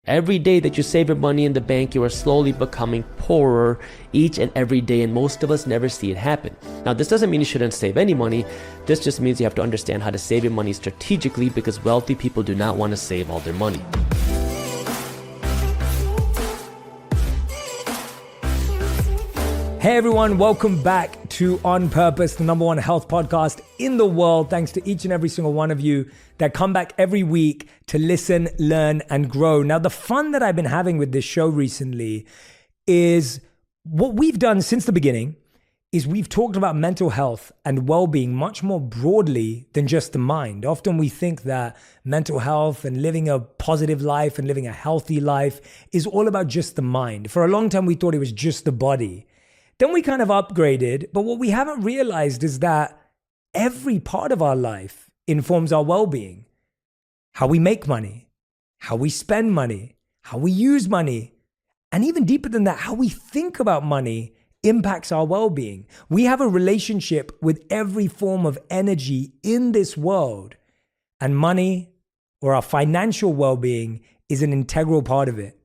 Every day that you save your money in the bank, you are slowly becoming poorer each and every day, and most of us never see it happen. Now, this doesn't mean you shouldn't save any money. This just means you have to understand how to save your money strategically, because wealthy people do not want to save all their money. Hey everyone, welcome back to On Purpose, the number one health podcast in the world. Thanks to each and every single one of you that come back every week to listen, learn, and grow. Now, the fun that I've been having with this show recently is what we've done since the beginning is we've talked about mental health and well-being much more broadly than just the mind. Often we think that mental health and living a positive life and living a healthy life is all about just the mind. For a long time, we thought it was just the body. Then we kind of upgraded, but what we haven't realized is that every part of our life informs our well-being. How we make money, how we spend money, how we use money, and even deeper than that, how we think about money impacts our well-being. We have a relationship with every form of energy in this world, and money or our financial well-being is an integral part of it.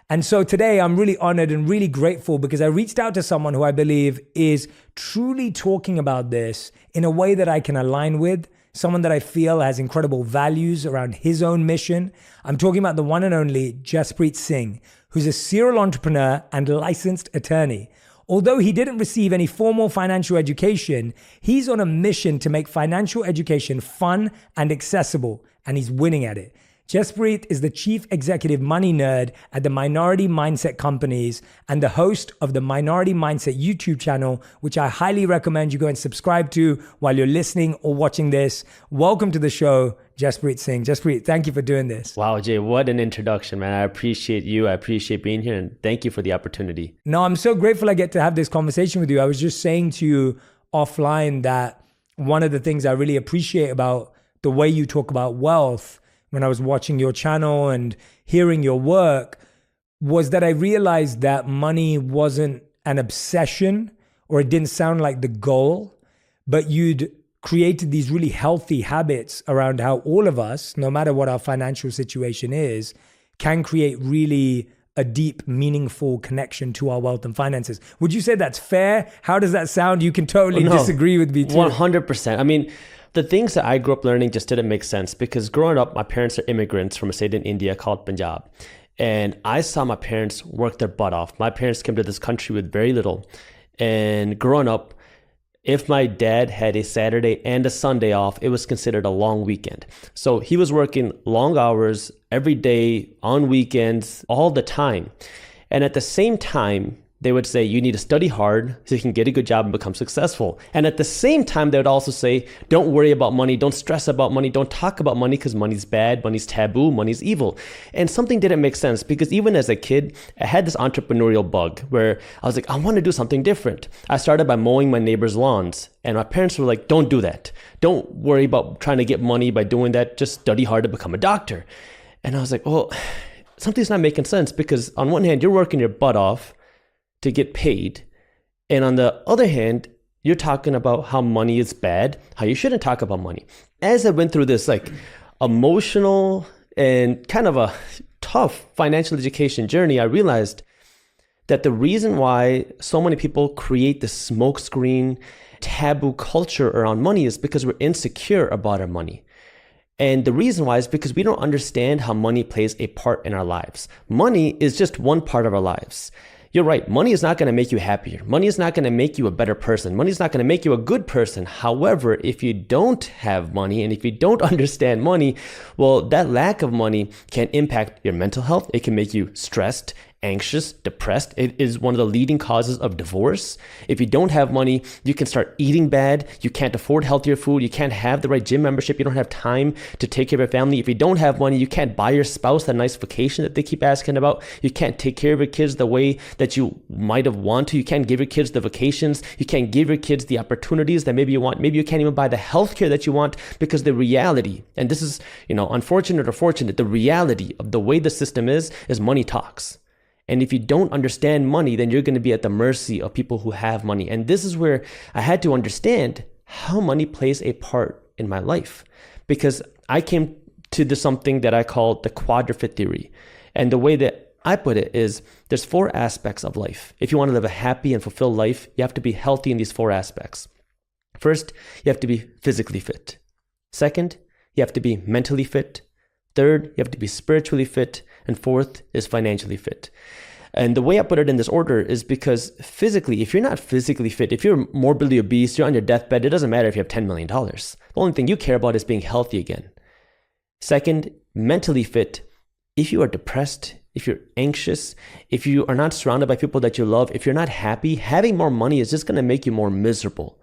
And so today I'm really honored and really grateful because I reached out to someone who I believe is truly talking about this in a way that I can align with, someone that I feel has incredible values around his own mission. I'm talking about the one and only Jaspreet Singh, who's a serial entrepreneur and licensed attorney. Although he didn't receive any formal financial education, he's on a mission to make financial education fun and accessible, and he's winning at it. Jaspreet is the chief executive money nerd at the Minority Mindset Companies and the host of the Minority Mindset YouTube channel, which I highly recommend you go and subscribe to while you're listening or watching this. Welcome to the show, Jaspreet Singh. Jaspreet, thank you for doing this. Wow, Jay, what an introduction, man. I appreciate you. I appreciate being here, and thank you for the opportunity. No, I'm so grateful I get to have this conversation with you. I was just saying to you offline that one of the things I really appreciate about the way you talk about wealth when I was watching your channel and hearing your work was that I realized that money wasn't an obsession, or it didn't sound like the goal, but you'd created these really healthy habits around how all of us, no matter what our financial situation is, can create really a deep, meaningful connection to our wealth and finances. Would you say that's fair? How does that sound? You can totally disagree with me too. 100%. I mean, the things that I grew up learning just didn't make sense because growing up, my parents are immigrants from a state in India called Punjab. And I saw my parents work their butt off. My parents came to this country with very little. And growing up, if my dad had a Saturday and a Sunday off, it was considered a long weekend. So he was working long hours every day, on weekends, all the time. And at the same time, they would say, you need to study hard so you can get a good job and become successful. And at the same time, they would also say, don't worry about money, don't stress about money, don't talk about money because money's bad, money's taboo, money's evil. And something didn't make sense because even as a kid, I had this entrepreneurial bug where I was like, I want to do something different. I started by mowing my neighbor's lawns. And my parents were like, don't do that. Don't worry about trying to get money by doing that. Just study hard to become a doctor. And I was like, well, something's not making sense because on one hand, you're working your butt off to get paid. And on the other hand, you're talking about how money is bad, how you shouldn't talk about money. As I went through this like emotional and kind of a tough financial education journey, I realized that the reason why so many people create this smokescreen taboo culture around money is because we're insecure about our money. And the reason why is because we don't understand how money plays a part in our lives. Money is just one part of our lives. You're right. Money is not going to make you happier. Money is not going to make you a better person. Money is not going to make you a good person. However, if you don't have money and if you don't understand money, well, that lack of money can impact your mental health. It can make you stressed, anxious, depressed. It is one of the leading causes of divorce. If you don't have money, you can start eating bad. You can't afford healthier food. You can't have the right gym membership. You don't have time to take care of your family. If you don't have money, you can't buy your spouse that nice vacation that they keep asking about. You can't take care of your kids the way that you might have wanted to. You can't give your kids the vacations. You can't give your kids the opportunities that maybe you want. Maybe you can't even buy the healthcare that you want because the reality, and this is, unfortunate or fortunate, the reality of the way the system is money talks. And if you don't understand money, then you're going to be at the mercy of people who have money. And this is where I had to understand how money plays a part in my life, because I came to something that I call the quadruped theory. And the way that I put it is there's 4 aspects of life. If you want to live a happy and fulfilled life, you have to be healthy in these 4 aspects. First, you have to be physically fit. Second, you have to be mentally fit. Third, you have to be spiritually fit. And fourth is financially fit. And the way I put it in this order is because physically, if you're not physically fit, if you're morbidly obese, you're on your deathbed, it doesn't matter if you have $10 million. The only thing you care about is being healthy again. Second, mentally fit. If you are depressed, if you're anxious, if you are not surrounded by people that you love, if you're not happy, having more money is just going to make you more miserable.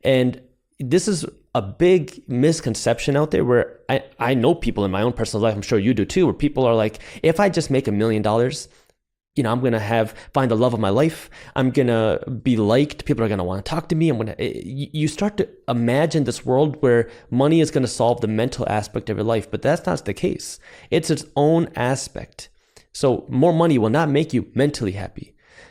And this is a big misconception out there where I know people in my own personal life, I'm sure you do too, where people are like, if I just make $1 million, I'm going to find the love of my life. I'm going to be liked. People are going to want to talk to me. You start to imagine this world where money is going to solve the mental aspect of your life, but that's not the case. It's its own aspect. So more money will not make you mentally happy.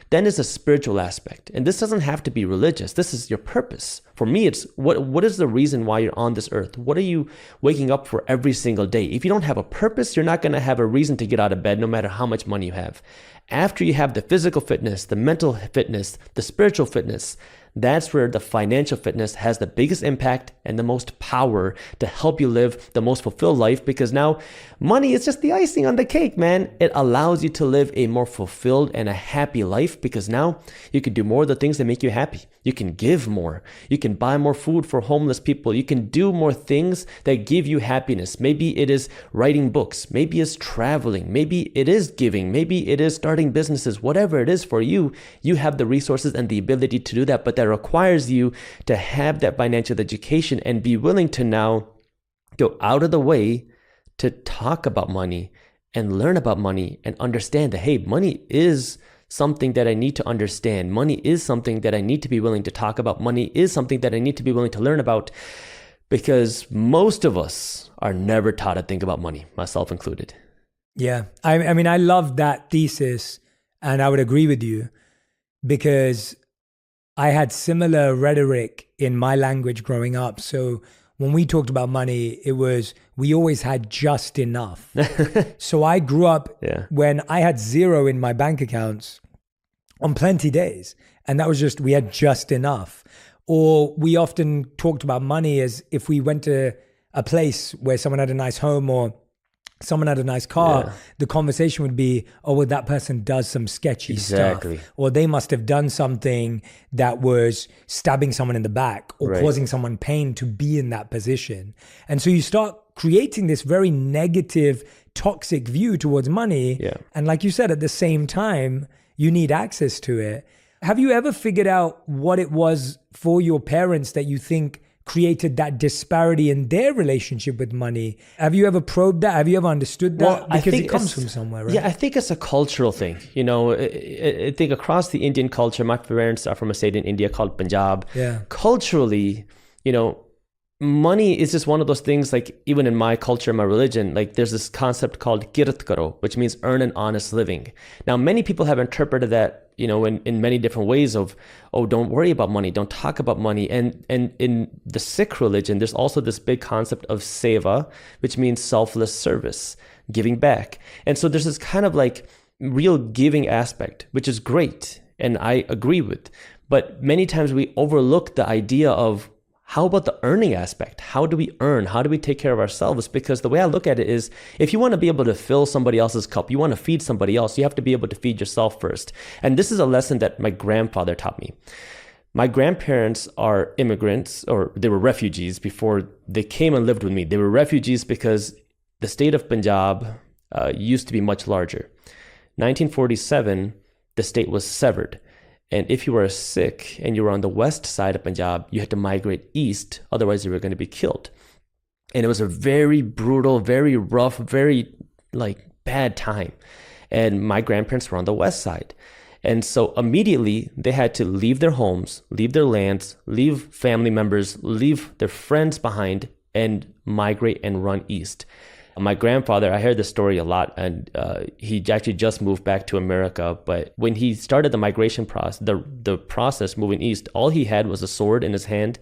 Then is a spiritual aspect. And this doesn't have to be religious. This is your purpose. For me, it's what is the reason why you're on this earth? What are you waking up for every single day? If you don't have a purpose, you're not going to have a reason to get out of bed no matter how much money you have. After you have the physical fitness, the mental fitness, the spiritual fitness, that's where the financial fitness has the biggest impact and the most power to help you live the most fulfilled life, because now money is just the icing on the cake, man. It allows you to live a more fulfilled and a happy life because now you can do more of the things that make you happy. You can give more. You can buy more food for homeless people. You can do more things that give you happiness. Maybe it is writing books. Maybe it's traveling. Maybe it is giving. Maybe it is starting businesses. Whatever it is for you, you have the resources and the ability to do that. But that requires you to have that financial education and be willing to now go out of the way to talk about money and learn about money and understand that, hey, money is something that I need to understand. Money is something that I need to be willing to talk about. Money is something that I need to be willing to learn about, because most of us are never taught to think about money, myself included. Yeah. I mean, I love that thesis, and I would agree with you, because I had similar rhetoric in my language growing up. So when we talked about money, it was, we always had just enough. So I grew up when I had 0 in my bank accounts on plenty days. And that was just, we had just enough. Or we often talked about money as if we went to a place where someone had a nice home or someone had a nice car, the conversation would be, oh, well, that person does some sketchy stuff. Or they must have done something that was stabbing someone in the back or causing someone pain to be in that position. And so you start creating this very negative, toxic view towards money. Yeah. And like you said, at the same time, you need access to it. Have you ever figured out what it was for your parents that you think created that disparity in their relationship with money? Have you ever probed that? Have you ever understood that? Well, because it comes from somewhere, right? Yeah, I think it's a cultural thing. I think across the Indian culture, my parents are from a state in India called Punjab. Yeah. Culturally, money is just one of those things, like even in my culture, my religion, like there's this concept called kirat karo, which means earn an honest living. Now, many people have interpreted that, in many different ways of, oh, don't worry about money, don't talk about money. And in the Sikh religion, there's also this big concept of seva, which means selfless service, giving back. And so there's this kind of like real giving aspect, which is great. And I agree with, but many times we overlook the idea of, how about the earning aspect? How do we earn? How do we take care of ourselves? Because the way I look at it is, if you want to be able to fill somebody else's cup, you want to feed somebody else, you have to be able to feed yourself first. And this is a lesson that my grandfather taught me. My grandparents are immigrants, or they were refugees before they came and lived with me. They were refugees because the state of Punjab used to be much larger. 1947, the state was severed. And if you were a Sikh and you were on the west side of Punjab, you had to migrate east, otherwise you were going to be killed. And it was a very brutal, very rough, very bad time. And my grandparents were on the west side. And so immediately they had to leave their homes, leave their lands, leave family members, leave their friends behind, and migrate and run east. My grandfather, I heard this story a lot, and he actually just moved back to America. But when he started the migration process, the process moving east, all he had was a sword in his hand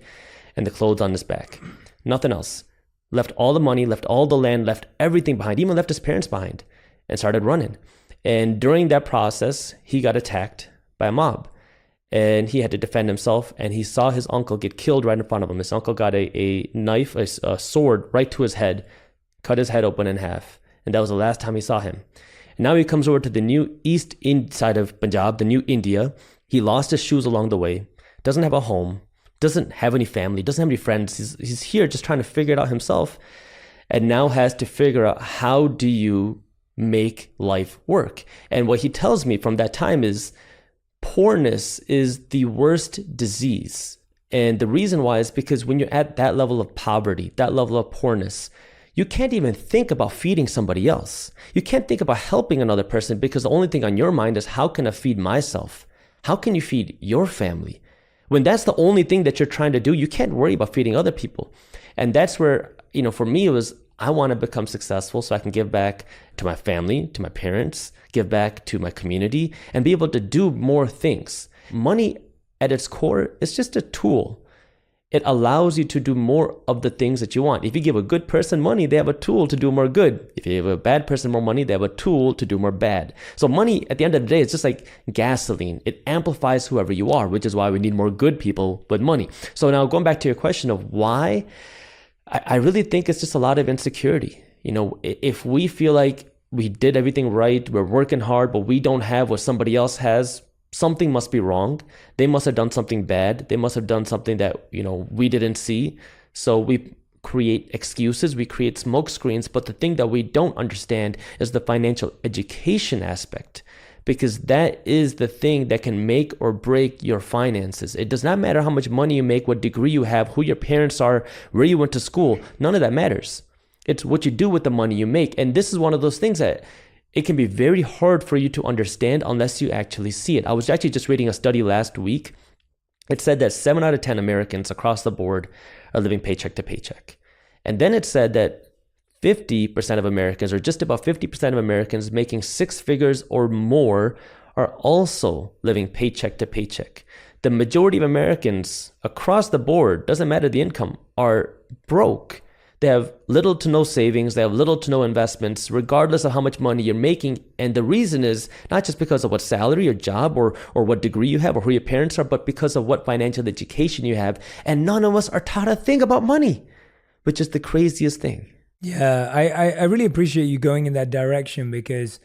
and the clothes on his back. Nothing else. Left all the money, left all the land, left everything behind, even left his parents behind. and started running. And during that process, he got attacked by a mob. And he had to defend himself, and he saw his uncle get killed right in front of him. His uncle got a knife, a sword right to his head, cut his head open in half. And that was the last time he saw him. And now he comes over to the new east side of Punjab, the new India. He lost his shoes along the way, doesn't have a home, doesn't have any family, doesn't have any friends. He's here just trying to figure it out himself, and now has to figure out, how do you make life work? And what he tells me from that time is, poorness is the worst disease. And the reason why is because when you're at that level of poverty, that level of poorness, you can't even think about feeding somebody else. You can't think about helping another person, because the only thing on your mind is, how can I feed myself? How can you feed your family? When that's the only thing that you're trying to do, you can't worry about feeding other people. And that's where, for me, it was, I want to become successful so I can give back to my family, to my parents, give back to my community, and be able to do more things. Money at its core is just a tool. It allows you to do more of the things that you want. If you give a good person money, they have a tool to do more good. If you give a bad person more money, they have a tool to do more bad. So money, at the end of the day, it's just like gasoline. It amplifies whoever you are, which is why we need more good people with money. So now going back to your question of why, I really think it's just a lot of insecurity. If we feel like we did everything right, we're working hard, but we don't have what somebody else has, something must be wrong. They must have done something bad. They must have done something that, we didn't see. So we create excuses, we create smoke screens. But the thing that we don't understand is the financial education aspect, because that is the thing that can make or break your finances. It does not matter how much money you make, what degree you have, who your parents are, where you went to school. None of that matters. It's what you do with the money you make. And this is one of those things that it can be very hard for you to understand unless you actually see it. I was actually just reading a study last week. It said that 7 out of 10 Americans across the board are living paycheck to paycheck. And then it said that 50% of Americans, or just about 50% of Americans making 6 figures or more, are also living paycheck to paycheck. The majority of Americans across the board, doesn't matter the income, are broke. They have little to no savings. They have little to no investments, regardless of how much money you're making. And the reason is not just because of what salary or job or what degree you have or who your parents are, but because of what financial education you have. And none of us are taught a thing about money, which is the craziest thing. Yeah, I really appreciate you going in that direction, because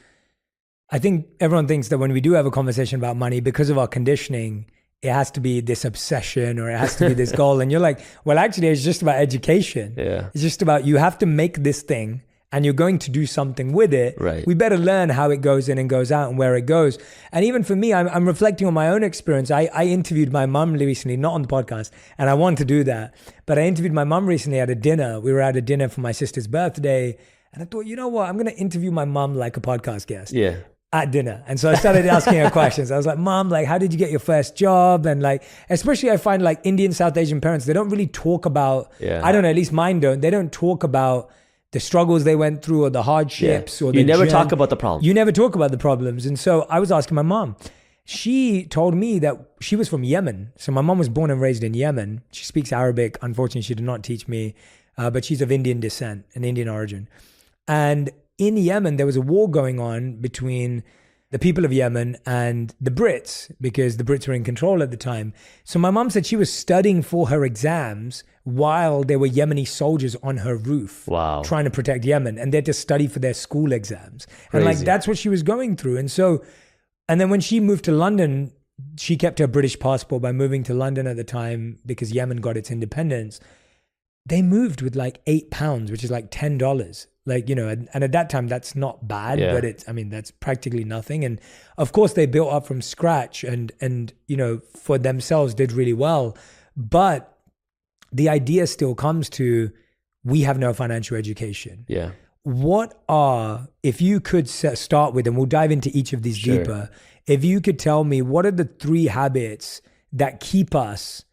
I think everyone thinks that when we do have a conversation about money, because of our conditioning, it has to be this obsession or it has to be this goal. And you're like, well, actually, it's just about education. Yeah. It's just about, you have to make this thing and you're going to do something with it. Right. We better learn how it goes in and goes out and where it goes. And even for me, I'm reflecting on my own experience. I interviewed my mum recently, not on the podcast, and I want to do that. But I interviewed my mum recently at a dinner. We were at a dinner for my sister's birthday. And I thought, you know what? I'm going to interview my mum like a podcast guest. Yeah. At dinner. And so I started asking her questions. I was like, Mom, like, how did you get your first job? And like, especially I find like Indian, South Asian parents, they don't really talk about, I don't know, at least mine don't. They don't talk about the struggles they went through or the hardships or the You never talk about the problem. You never talk about the problems. And so I was asking my mom. She told me that she was from Yemen. So my mom was born and raised in Yemen. She speaks Arabic. Unfortunately, she did not teach me, but she's of Indian descent and Indian origin. And in Yemen, there was a war going on between the people of Yemen and the Brits, because the Brits were in control at the time. So my mom said she was studying for her exams while there were Yemeni soldiers on her roof. Wow. Trying to protect Yemen, and they had to study for their school exams. Crazy. And like, that's what she was going through. And then when she moved to London, she kept her British passport by moving to London at the time because Yemen got its independence. They moved with like £8, which is like $10. Like, and at that time, that's not bad, but that's practically nothing. And of course, they built up from scratch and for themselves did really well. But the idea still comes to, we have no financial education. Yeah. If you could start with, and we'll dive into each of these deeper, if you could tell me, what are the 3 habits that keep us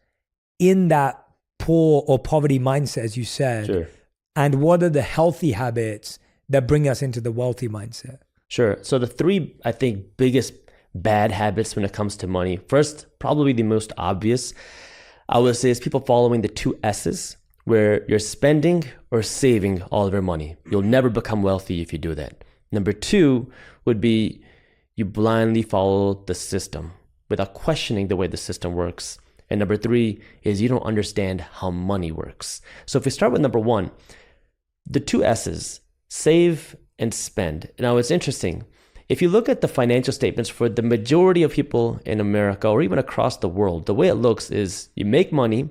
in that poor or poverty mindset, as you said? Sure. And what are the healthy habits that bring us into the wealthy mindset? Sure. So the 3, I think, biggest bad habits when it comes to money. First, probably the most obvious, I would say, is people following the 2 S's, where you're spending or saving all of your money. You'll never become wealthy if you do that. Number two would be you blindly follow the system without questioning the way the system works. And number three is you don't understand how money works. So if we start with number one, the two S's, save and spend. Now it's interesting. If you look at the financial statements for the majority of people in America or even across the world, the way it looks is you make money,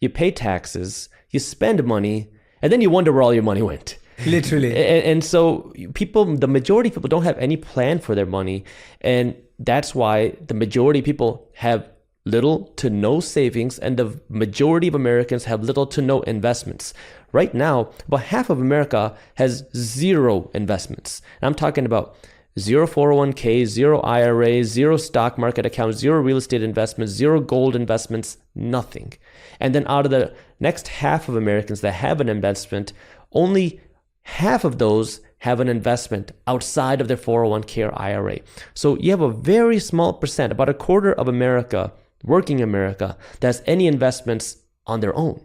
you pay taxes, you spend money, and then you wonder where all your money went. Literally. And so the majority of people don't have any plan for their money. And that's why the majority of people have little to no savings, and the majority of Americans have little to no investments. Right now, about half of America has zero investments. And I'm talking about zero 401k, zero IRA, zero stock market accounts, zero real estate investments, zero gold investments, nothing. And then out of the next half of Americans that have an investment, only half of those have an investment outside of their 401k or IRA. So you have a very small percent, about a quarter of America, working America, that has any investments on their own.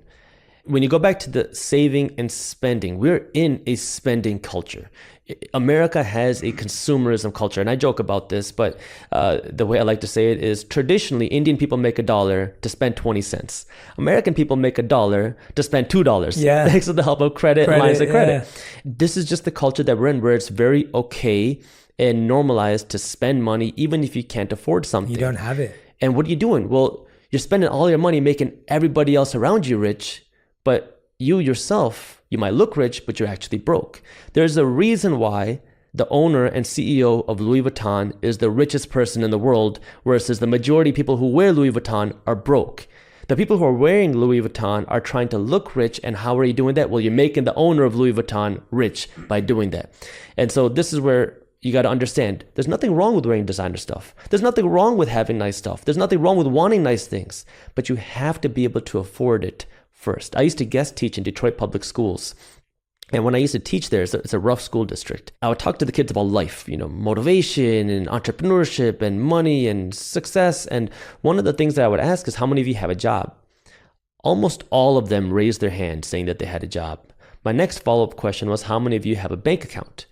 When you go back to the saving and spending, we're in a spending culture. America has a consumerism culture, and I joke about this, but the way I like to say it is traditionally Indian people make $1 to spend 20 cents. American people make $1 to spend $2. Yeah. Thanks to the help of credit lines of credit. Yeah. This is just the culture that we're in, where it's very okay and normalized to spend money even if you can't afford something. You don't have it. And what are you doing? Well, you're spending all your money making everybody else around you rich, but you yourself, you might look rich, but you're actually broke. There's a reason why the owner and CEO of Louis Vuitton is the richest person in the world, whereas the majority of people who wear Louis Vuitton are broke. The people who are wearing Louis Vuitton are trying to look rich, and how are you doing that? Well, you're making the owner of Louis Vuitton rich by doing that. And so this is where you got to understand, there's nothing wrong with wearing designer stuff. There's nothing wrong with having nice stuff. There's nothing wrong with wanting nice things, but you have to be able to afford it first. I used to guest teach in Detroit public schools. And when I used to teach there, it's a rough school district. I would talk to the kids about life, motivation and entrepreneurship and money and success. And one of the things that I would ask is, how many of you have a job? Almost all of them raised their hand saying that they had a job. My next follow-up question was, how many of you have a bank account?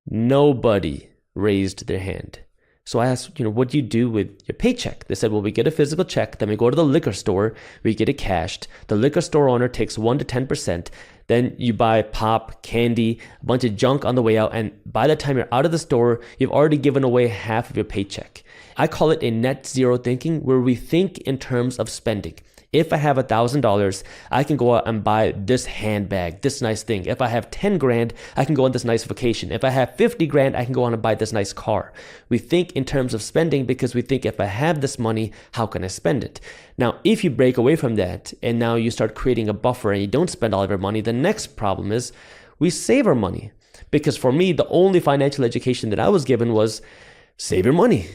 Nobody raised their hand. So I asked, what do you do with your paycheck? They said, well, we get a physical check, then we go to the liquor store, we get it cashed. The liquor store owner takes 1 to 10%. Then you buy pop, candy, a bunch of junk on the way out. And by the time you're out of the store, you've already given away half of your paycheck. I call it a net zero thinking, where we think in terms of spending. If I have $1,000, I can go out and buy this handbag, this nice thing. If I have 10 grand, I can go on this nice vacation. If I have 50 grand, I can go on and buy this nice car. We think in terms of spending because we think, if I have this money, how can I spend it? Now, if you break away from that and now you start creating a buffer and you don't spend all of your money, the next problem is we save our money. Because for me, the only financial education that I was given was save your money.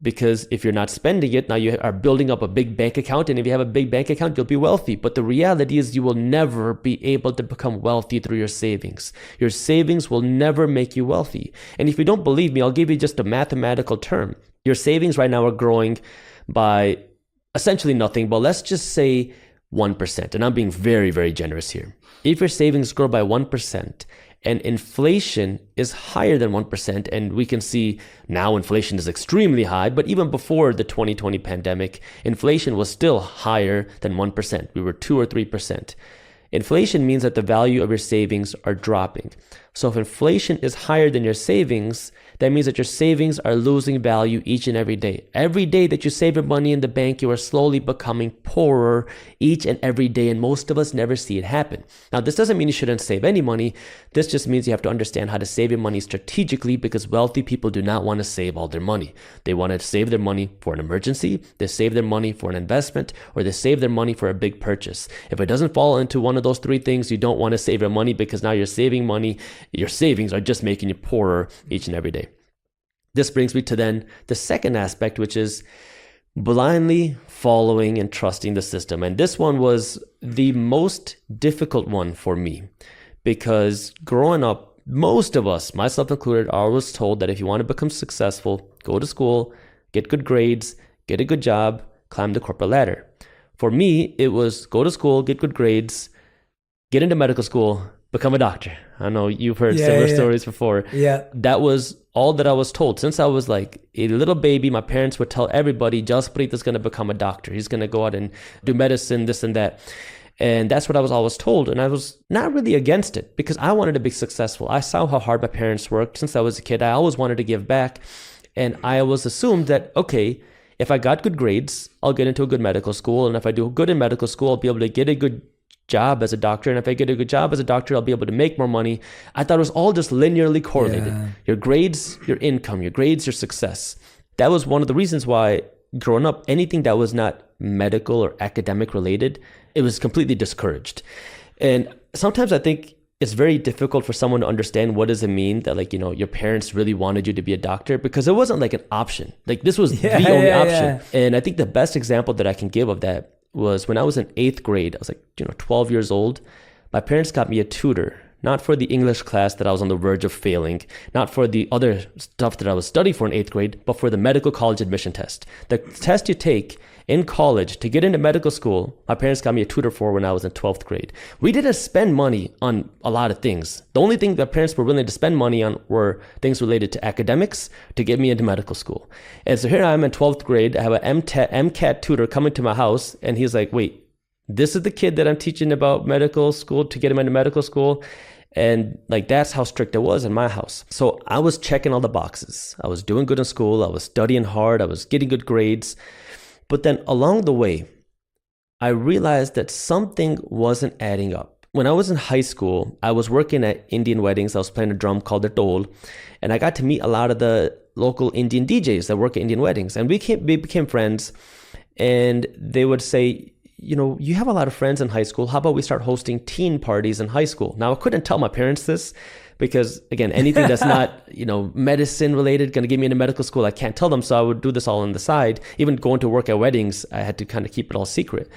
Because if you're not spending it, now you are building up a big bank account. And if you have a big bank account, you'll be wealthy. But the reality is you will never be able to become wealthy through your savings. Your savings will never make you wealthy. And if you don't believe me, I'll give you just a mathematical term. Your savings right now are growing by essentially nothing, but let's just say 1%. And I'm being very, very generous here. If your savings grow by 1%, and inflation is higher than 1%, and we can see now inflation is extremely high, but even before the 2020 pandemic, inflation was still higher than 1%. We were 2 or 3%. Inflation means that the value of your savings are dropping. So if inflation is higher than your savings, that means that your savings are losing value each and every day. Every day that you save your money in the bank, you are slowly becoming poorer each and every day, and most of us never see it happen. Now, this doesn't mean you shouldn't save any money. This just means you have to understand how to save your money strategically, because wealthy people do not want to save all their money. They want to save their money for an emergency, they save their money for an investment, or they save their money for a big purchase. If it doesn't fall into one of those three things, you don't want to save your money, because now you're saving money. Your savings are just making you poorer each and every day. This brings me to then the second aspect, which is blindly following and trusting the system. And this one was the most difficult one for me, because growing up, most of us, myself included, are always told that if you want to become successful, go to school, get good grades, get a good job, climb the corporate ladder. For me, it was go to school, get good grades, get into medical school, become a doctor. I know you've heard Yeah, similar yeah. stories before. Yeah. That was all that I was told. Since I was like a little baby, my parents would tell everybody, Jaspreet is going to become a doctor. He's going to go out and do medicine, this and that. And that's what I was always told. And I was not really against it because I wanted to be successful. I saw how hard my parents worked since I was a kid. I always wanted to give back. And I always assumed that, okay, if I got good grades, I'll get into a good medical school. And if I do good in medical school, I'll be able to get a good job as a doctor. And if I get a good job as a doctor, I'll be able to make more money. I thought it was all just linearly correlated. Yeah. Your grades, your income, your grades, your success. That was one of the reasons why growing up, anything that was not medical or academic related, it was completely discouraged. And sometimes I think it's very difficult for someone to understand what does it mean that, like, you know, your parents really wanted you to be a doctor, because it wasn't like an option. Like, this was the only option. And I think the best example that I can give of that was when I was in 8th grade. I was like, 12 years old. My parents got me a tutor, not for the English class that I was on the verge of failing, not for the other stuff that I was studying for in 8th grade, but for the medical college admission test. The test you take in college to get into medical school, my parents got me a tutor for when I was in 12th grade. We didn't spend money on a lot of things. The only thing that parents were willing to spend money on were things related to academics to get me into medical school. And so here I am in 12th grade. I have an MCAT tutor coming to my house, and he's like, wait, this is the kid that I'm teaching about medical school to get him into medical school? And like, that's how strict it was in my house. So I was checking all the boxes. I was doing good in school. I was studying hard. I was getting good grades. But then along the way, I realized that something wasn't adding up. When I was in high school, I was working at Indian weddings. I was playing a drum called the dole. And I got to meet a lot of the local Indian DJs that work at Indian weddings. And we became friends. And they would say, you have a lot of friends in high school. How about we start hosting teen parties in high school? Now, I couldn't tell my parents this because, again, anything that's not, medicine related, going to get me into medical school, I can't tell them. So I would do this all on the side. Even going to work at weddings, I had to kind of keep it all secret.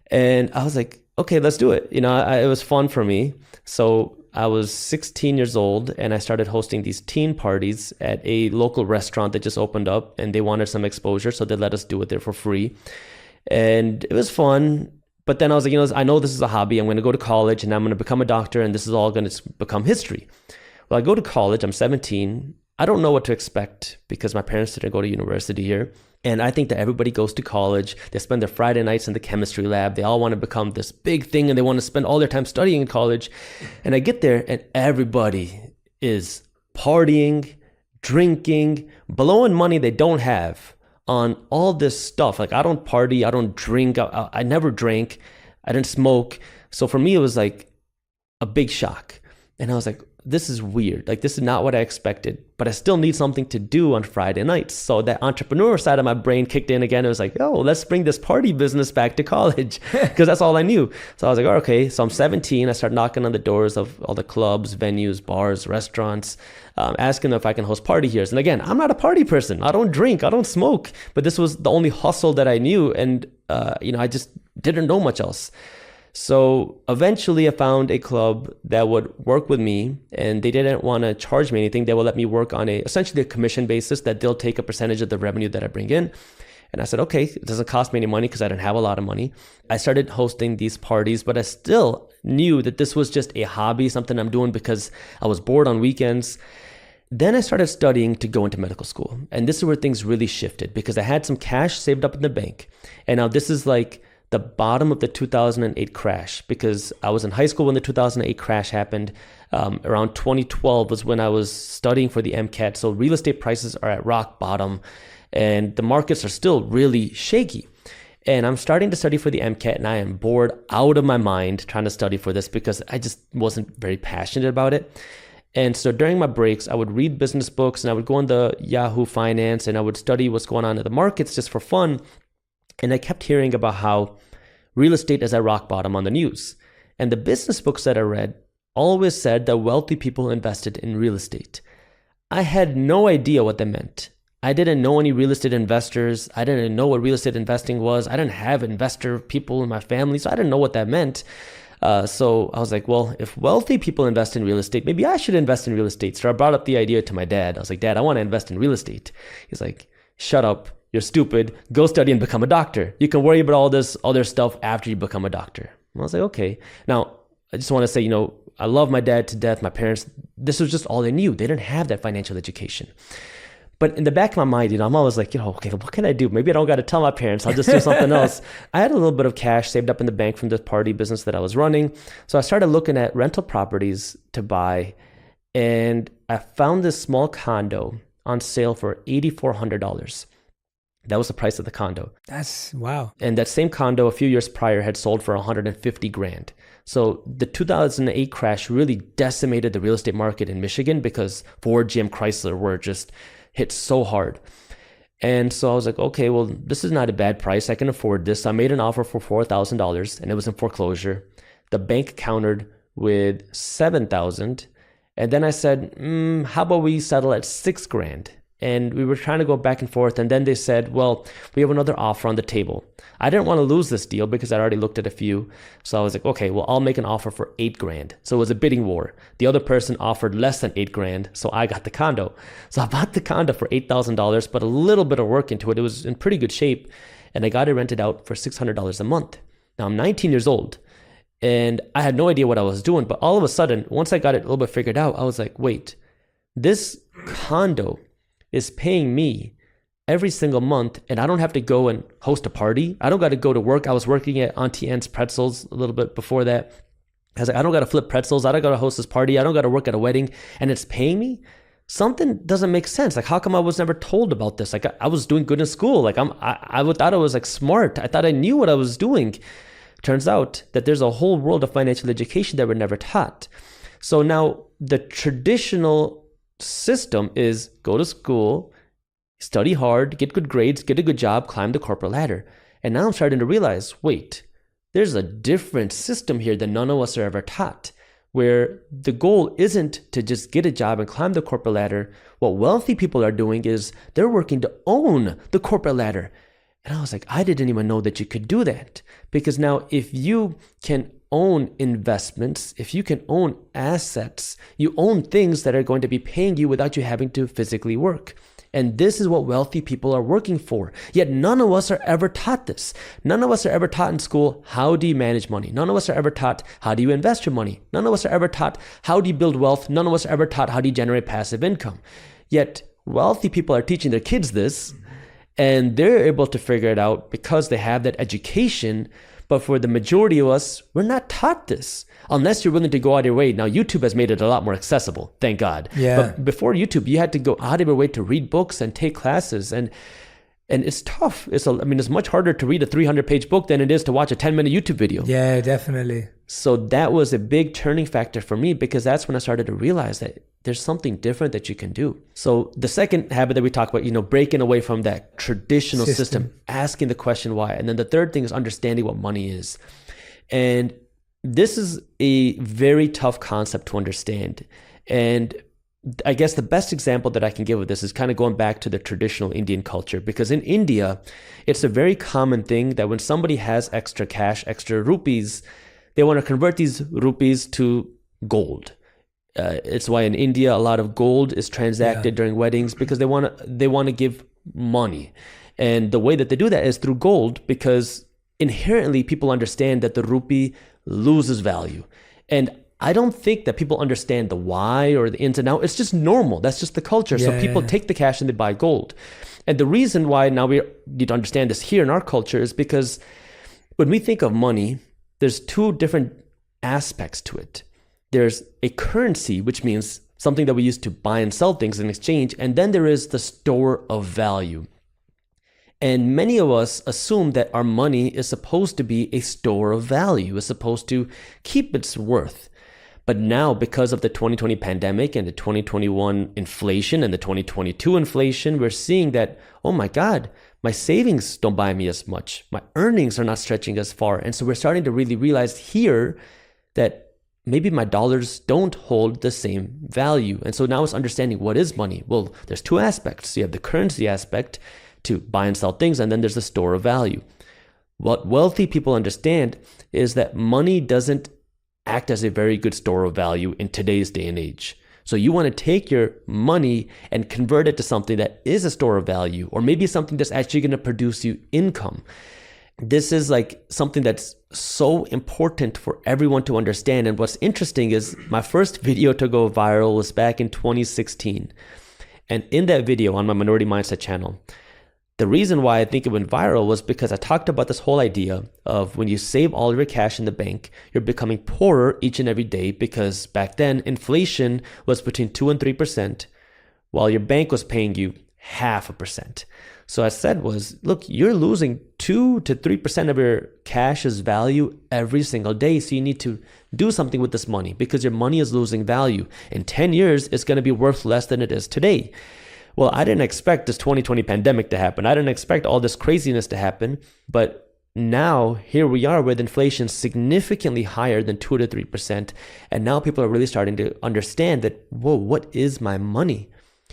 And I was like, okay, let's do it. It was fun for me. So I was 16 years old and I started hosting these teen parties at a local restaurant that just opened up, and they wanted some exposure. So they let us do it there for free. And it was fun. But then I was like, I know this is a hobby. I'm going to go to college and I'm going to become a doctor, and this is all going to become history. Well, I go to college. I'm 17. I don't know what to expect because my parents didn't go to university here. And I think that everybody goes to college. They spend their Friday nights in the chemistry lab. They all want to become this big thing, and they want to spend all their time studying in college. And I get there and everybody is partying, drinking, blowing money they don't have on all this stuff. Like, I don't party, I don't drink, I never drank, I didn't smoke. So for me, it was like a big shock. And I was like, this is weird. Like, this is not what I expected, but I still need something to do on Friday nights. So that entrepreneur side of my brain kicked in again. It was like, oh, let's bring this party business back to college, because that's all I knew. So I was like, oh, okay. So I'm 17. I start knocking on the doors of all the clubs, venues, bars, restaurants, asking them if I can host party here. And again, I'm not a party person. I don't drink, I don't smoke, but this was the only hustle that I knew. And, I just didn't know much else. So eventually I found a club that would work with me, and they didn't want to charge me anything. They will let me work on essentially a commission basis that they'll take a percentage of the revenue that I bring in. And I said, okay, it doesn't cost me any money because I didn't have a lot of money. I started hosting these parties, but I still knew that this was just a hobby, something I'm doing because I was bored on weekends. Then I started studying to go into medical school. And this is where things really shifted, because I had some cash saved up in the bank. And now this is like the bottom of the 2008 crash, because I was in high school when the 2008 crash happened. Around 2012 was when I was studying for the MCAT. So real estate prices are at rock bottom and the markets are still really shaky. And I'm starting to study for the MCAT, and I am bored out of my mind trying to study for this because I just wasn't very passionate about it. And so during my breaks, I would read business books, and I would go on the Yahoo Finance, and I would study what's going on in the markets just for fun. And I kept hearing about how real estate is at rock bottom on the news. And the business books that I read always said that wealthy people invested in real estate. I had no idea what that meant. I didn't know any real estate investors. I didn't know what real estate investing was. I didn't have investor people in my family, so I didn't know what that meant. So I was like, well, if wealthy people invest in real estate, maybe I should invest in real estate. So I brought up the idea to my dad. I was like, Dad, I want to invest in real estate. He's like, shut up. You're stupid. Go study and become a doctor. You can worry about all this other stuff after you become a doctor. I was like, okay. Now, I just want to say, I love my dad to death. My parents, this was just all they knew. They didn't have that financial education. But in the back of my mind, I'm always like, okay, what can I do? Maybe I don't got to tell my parents. I'll just do something else. I had a little bit of cash saved up in the bank from the party business that I was running. So I started looking at rental properties to buy. And I found this small condo on sale for $8,400. That was the price of the condo. That's wow. And that same condo a few years prior had sold for $150,000. So the 2008 crash really decimated the real estate market in Michigan because Ford, GM, Chrysler were just hit so hard. And so I was like, okay, well, this is not a bad price. I can afford this. So I made an offer for $4,000 and it was in foreclosure. The bank countered with $7,000. And then I said, how about we settle at $6,000? And we were trying to go back and forth. And then they said, well, we have another offer on the table. I didn't want to lose this deal because I already looked at a few. So I was like, okay, well, I'll make an offer for $8,000. So it was a bidding war. The other person offered less than $8,000. So I got the condo. So I bought the condo for $8,000, but a little bit of work into it. It was in pretty good shape. And I got it rented out for $600 a month. Now I'm 19 years old. And I had no idea what I was doing. But all of a sudden, once I got it a little bit figured out, I was like, wait, this condo is paying me every single month, and I don't have to go and host a party. I don't got to go to work. I was working at Auntie Anne's Pretzels a little bit before that. I was like, I don't got to flip pretzels. I don't got to host this party. I don't got to work at a wedding, and it's paying me. Something doesn't make sense. Like, how come I was never told about this? Like, I was doing good in school. Like, I thought I was like smart. I thought I knew what I was doing. Turns out that there's a whole world of financial education that we're never taught. So now the traditional system is go to school, study hard, get good grades, get a good job, climb the corporate ladder. And now I'm starting to realize, wait, there's a different system here that none of us are ever taught, where the goal isn't to just get a job and climb the corporate ladder. What wealthy people are doing is they're working to own the corporate ladder. And I was like, I didn't even know that you could do that. Because now if you can own investments, if you can own assets, you own things that are going to be paying you without you having to physically work. And this is what wealthy people are working for. Yet none of us are ever taught this. None of us are ever taught in school, how do you manage money? None of us are ever taught, how do you invest your money? None of us are ever taught, how do you build wealth? None of us are ever taught, how do you generate passive income? Yet wealthy people are teaching their kids this, and they're able to figure it out because they have that education. But for the majority of us, we're not taught this unless you're willing to go out of your way. Now, YouTube has made it a lot more accessible, thank God. Yeah. But before YouTube, you had to go out of your way to read books and take classes. And it's tough. It's much harder to read a 300-page book than it is to watch a 10-minute YouTube video. Yeah, definitely. So that was a big turning factor for me because that's when I started to realize that there's something different that you can do. So the second habit that we talk about, breaking away from that traditional system, asking the question why. And then the third thing is understanding what money is. And this is a very tough concept to understand. And I guess the best example that I can give of this is kind of going back to the traditional Indian culture, because in India, it's a very common thing that when somebody has extra cash, extra rupees, they want to convert these rupees to gold. It's why in India, a lot of gold is transacted during weddings because they want to give money. And the way that they do that is through gold, because inherently people understand that the rupee loses value. And I don't think that people understand the why or the ins and outs. It's just normal. That's just the culture. So people take the cash and they buy gold. And the reason why now we need to understand this here in our culture is because when we think of money, there's two different aspects to it. There's a currency, which means something that we use to buy and sell things in exchange. And then there is the store of value. And many of us assume that our money is supposed to be a store of value. It's supposed to keep its worth. But now, because of the 2020 pandemic and the 2021 inflation and the 2022 inflation, we're seeing that, oh my God, my savings don't buy me as much. My earnings are not stretching as far. And so we're starting to really realize here that maybe my dollars don't hold the same value. And so now it's understanding what is money. Well, there's two aspects. You have the currency aspect to buy and sell things, and then there's the store of value. What wealthy people understand is that money doesn't act as a very good store of value in today's day and age. So you want to take your money and convert it to something that is a store of value, or maybe something that's actually going to produce you income. this is like something that's so important for everyone to understand. And what's interesting is my first video to go viral was back in 2016. And in that video on my Minority Mindset channel, the reason why I think it went viral was because I talked about this whole idea of when you save all your cash in the bank, you're becoming poorer each and every day, because back then inflation was between 2 and 3%, while your bank was paying you 0.5%. So I said was, look, you're losing 2 to 3% of your cash's value every single day. So you need to do something with this money, because your money is losing value. In 10 years, it's going to be worth less than it is today. Well, I didn't expect this 2020 pandemic to happen. I didn't expect all this craziness to happen. But now here we are with inflation significantly higher than 2 to 3%. And now people are really starting to understand that, whoa, what is my money?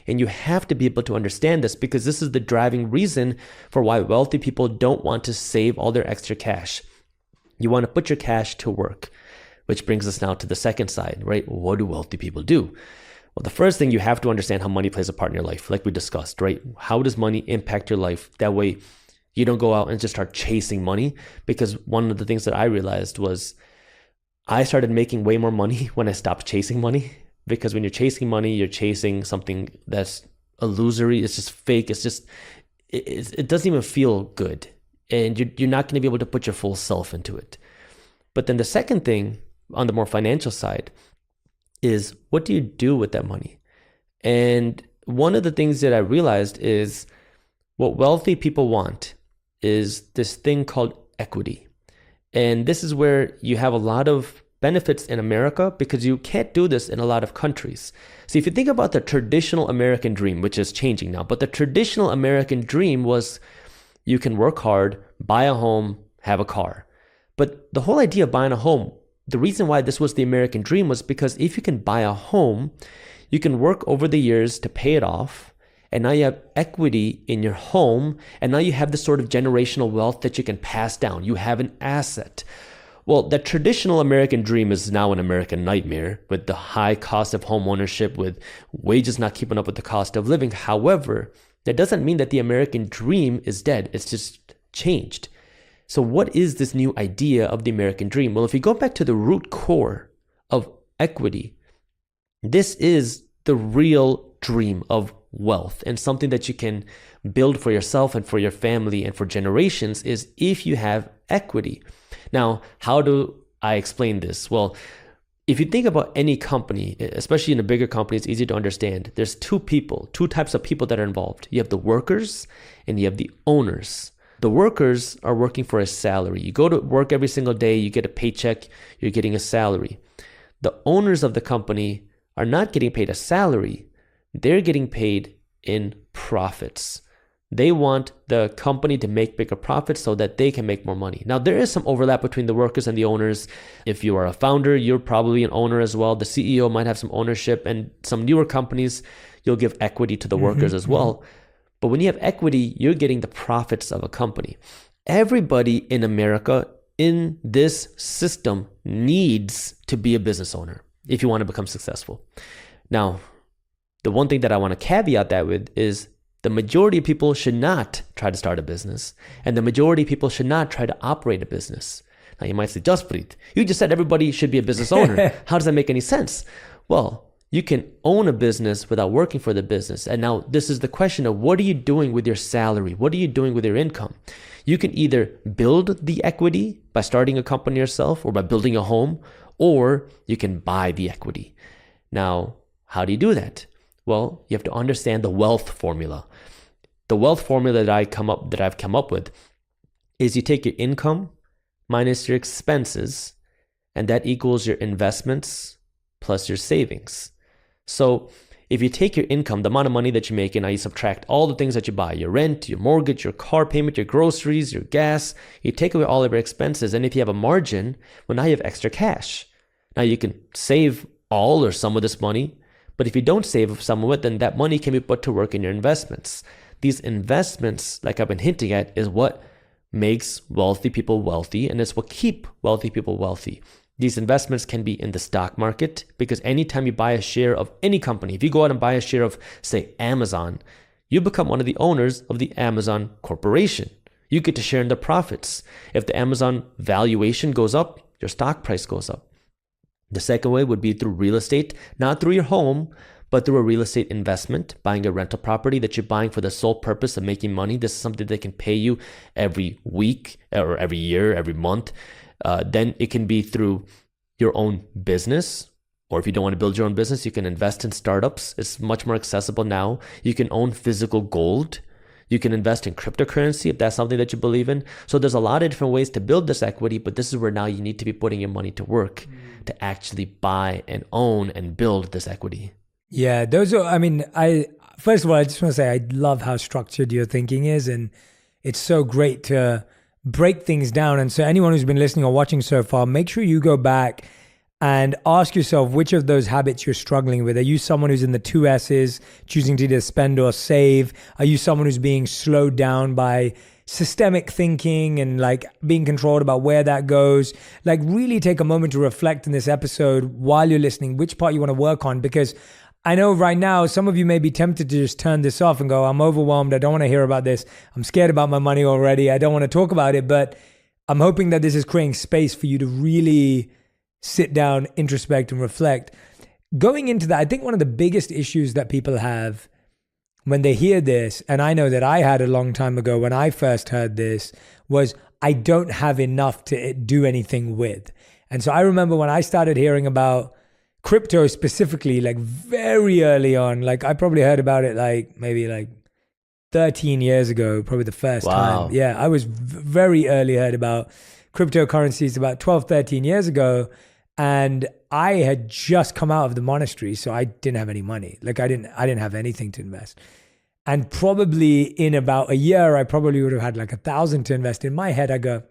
And you have to be able to understand this, because this is the driving reason for why wealthy people don't want to save all their extra cash. You want to put your cash to work, which brings us now to the second side, right? What do wealthy people do? Well, the first thing, you have to understand how money plays a part in your life, like we discussed, right? How does money impact your life? That way you don't go out and just start chasing money. Because one of the things that I realized was I started making way more money when I stopped chasing money. Because when you're chasing money, you're chasing something that's illusory. It's just fake. It's just, it doesn't even feel good. And you're not going to be able to put your full self into it. But then the second thing on the more financial side is, what do you do with that money? And one of the things that I realized is what wealthy people want is this thing called equity. And this is where you have a lot of benefits in America, because you can't do this in a lot of countries. So if you think about the traditional American dream, which is changing now, but the traditional American dream was you can work hard, buy a home, have a car. But the whole idea of buying a home, the reason why this was the American dream was because if you can buy a home, you can work over the years to pay it off. And now you have equity in your home. And now you have this sort of generational wealth that you can pass down. You have an asset. Well, the traditional American dream is now an American nightmare, with the high cost of home ownership, with wages not keeping up with the cost of living. However, that doesn't mean that the American dream is dead. It's just changed. So what is this new idea of the American dream? Well, if you go back to the root core of equity, this is the real dream of wealth, and something that you can build for yourself and for your family and for generations is if you have equity. Now, how do I explain this? Well, if you think about any company, especially in a bigger company, it's easy to understand. There's two types of people that are involved. You have the workers and you have the owners. The workers are working for a salary. You go to work every single day, you get a paycheck, you're getting a salary. The owners of the company are not getting paid a salary. They're getting paid in profits. They want the company to make bigger profits so that they can make more money. Now, there is some overlap between the workers and the owners. If you are a founder, you're probably an owner as well. The CEO might have some ownership, and some newer companies, you'll give equity to the workers as well. But when you have equity, you're getting the profits of a company. Everybody in America in this system needs to be a business owner if you want to become successful. Now, the one thing that I want to caveat that with is the majority of people should not try to start a business, and the majority of people should not try to operate a business. Now, you might say, Jaspreet, you just said everybody should be a business owner. How does that make any sense? Well, you can own a business without working for the business. And now this is the question of, what are you doing with your salary? What are you doing with your income? You can either build the equity by starting a company yourself or by building a home, or you can buy the equity. Now, how do you do that? Well, you have to understand the wealth formula. The wealth formula that I've come up with is you take your income minus your expenses, and that equals your investments plus your savings. So if you take your income, the amount of money that you make, and now you subtract all the things that you buy, your rent, your mortgage, your car payment, your groceries, your gas, you take away all of your expenses. And if you have a margin, well, now you have extra cash. Now you can save all or some of this money. But if you don't save some of it, then that money can be put to work in your investments. These investments, like I've been hinting at, is what makes wealthy people wealthy, and it's what keep wealthy people wealthy. These investments can be in the stock market, because anytime you buy a share of any company, if you go out and buy a share of, say, Amazon, you become one of the owners of the Amazon corporation. You get to share in the profits. If the Amazon valuation goes up, your stock price goes up. The second way would be through real estate, not through your home, but through a real estate investment, buying a rental property that you're buying for the sole purpose of making money. This is something that can pay you every week or every year, every month. Then it can be through your own business, or if you don't want to build your own business, you can invest in startups. It's much more accessible now. You can own physical gold. You can invest in cryptocurrency if that's something that you believe in. So there's a lot of different ways to build this equity, but this is where now you need to be putting your money to work to actually buy and own and build this equity. Yeah, those are, first of all, I just want to say, I love how structured your thinking is. And it's so great to break things down. And so anyone who's been listening or watching so far, make sure you go back and ask yourself which of those habits you're struggling with. Are you someone who's in the 2 S's, choosing to either spend or save? Are you someone who's being slowed down by systemic thinking and like being controlled about where that goes? Like really take a moment to reflect in this episode while you're listening, which part you want to work on, because I know right now some of you may be tempted to just turn this off and go, I'm overwhelmed. I don't want to hear about this. I'm scared about my money already. I don't want to talk about it. But I'm hoping that this is creating space for you to really sit down, introspect, and reflect. Going into that, I think one of the biggest issues that people have when they hear this, and I know that I had a long time ago when I first heard this, was I don't have enough to do anything with. And so I remember when I started hearing about crypto specifically, like very early on, like I probably heard about it like maybe like 13 years ago, probably the first time. Yeah, I was very early heard about cryptocurrencies about 12, 13 years ago. And I had just come out of the monastery, so I didn't have any money. Like I didn't have anything to invest. And probably in about a year, I probably would have had like 1,000 to invest. In my head, I go,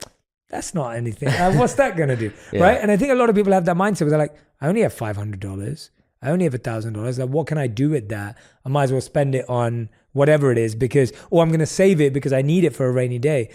that's not anything. What's that going to do? Yeah. Right? And I think a lot of people have that mindset where they're like, I only have $500. I only have $1,000. Like, what can I do with that? I might as well spend it on whatever it is or I'm going to save it because I need it for a rainy day.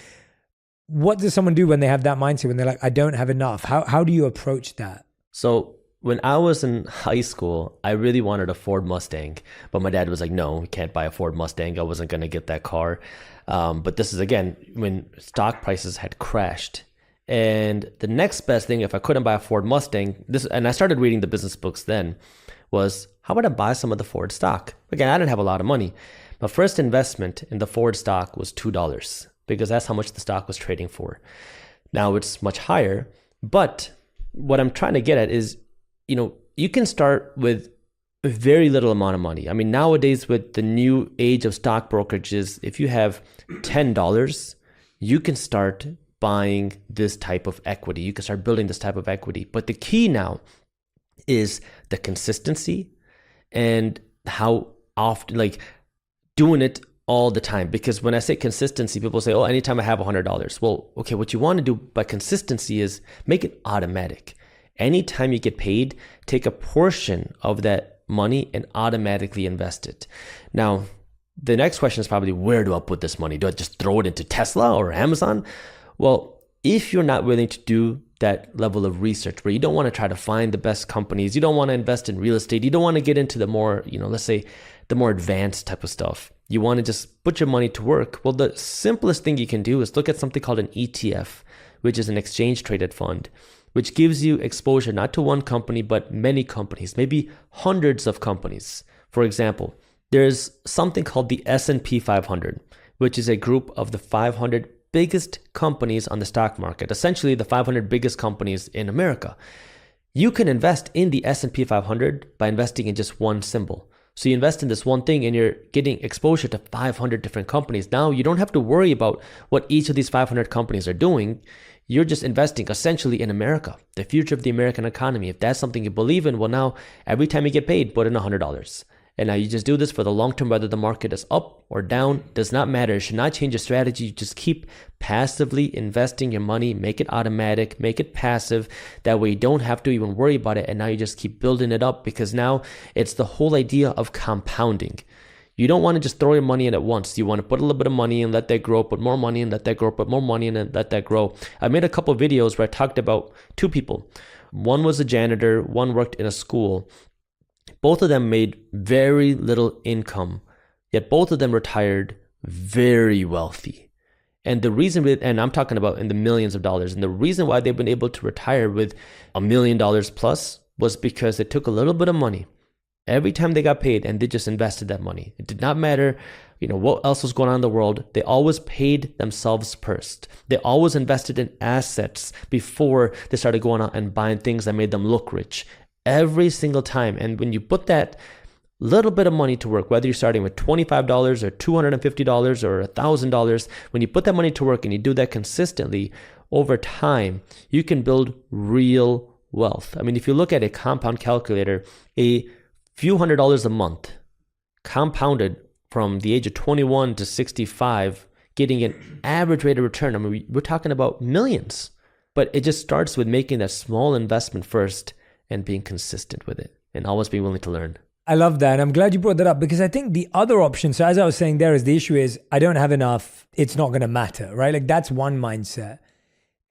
What does someone do when they have that mindset, when they're like, I don't have enough? How do you approach that? So when I was in high school, I really wanted a Ford Mustang, but my dad was like, no, we can't buy a Ford Mustang. I wasn't going to get that car. But this is, again, when stock prices had crashed. And the next best thing, if I couldn't buy a Ford Mustang, and I started reading the business books then, was how about I buy some of the Ford stock? Again, I didn't have a lot of money. My first investment in the Ford stock was $2 because that's how much the stock was trading for. Now it's much higher, but what I'm trying to get at is, you can start with a very little amount of money. I mean, nowadays with the new age of stock brokerages, if you have $10, you can start buying this type of equity. You can start building this type of equity. But the key now is the consistency and how often, like doing it all the time. Because when I say consistency, people say, oh, anytime I have $100. Well, okay, what you want to do by consistency is make it automatic. Anytime you get paid, take a portion of that money and automatically invest it. Now, the next question is probably, where do I put this money? Do I just throw it into Tesla or Amazon? Well, if you're not willing to do that level of research, where you don't want to try to find the best companies, you don't want to invest in real estate, you don't want to get into the more, let's say the more advanced type of stuff. You want to just put your money to work. Well, the simplest thing you can do is look at something called an ETF, which is an exchange traded fund, which gives you exposure not to one company, but many companies, maybe hundreds of companies. For example, there's something called the S&P 500, which is a group of the 500 biggest companies on the stock market, essentially the 500 biggest companies in America. You can invest in the S&P 500 by investing in just one symbol. So you invest in this one thing and you're getting exposure to 500 different companies. Now you don't have to worry about what each of these 500 companies are doing. You're just investing essentially in America, the future of the American economy. If that's something you believe in, well, now every time you get paid, put in $100. And now you just do this for the long term, whether the market is up or down, does not matter. It should not change your strategy. You just keep passively investing your money, make it automatic, make it passive. That way you don't have to even worry about it. And now you just keep building it up, because now it's the whole idea of compounding. You don't want to just throw your money in at once. You want to put a little bit of money and let that grow, put more money and let that grow, put more money and then let that grow. I made a couple of videos where I talked about two people. One was a janitor, one worked in a school. Both of them made very little income, yet both of them retired very wealthy. And the reason, and I'm talking about in the millions of dollars, and the reason why they've been able to retire with $1 million plus was because they took a little bit of money every time they got paid and they just invested that money. It did not matter, what else was going on in the world. They always paid themselves first. They always invested in assets before they started going out and buying things that made them look rich every single time. And when you put that little bit of money to work, whether you're starting with $25 or $250 or $1,000, when you put that money to work and you do that consistently over time, you can build real wealth. I mean, if you look at a compound calculator, a few $100s a month compounded from the age of 21 to 65, getting an average rate of return. I mean, we're talking about millions, but it just starts with making that small investment first and being consistent with it and always being willing to learn. I love that. And I'm glad you brought that up because I think the other option, so as I was saying there, is the issue is I don't have enough, it's not going to matter, right? Like that's one mindset.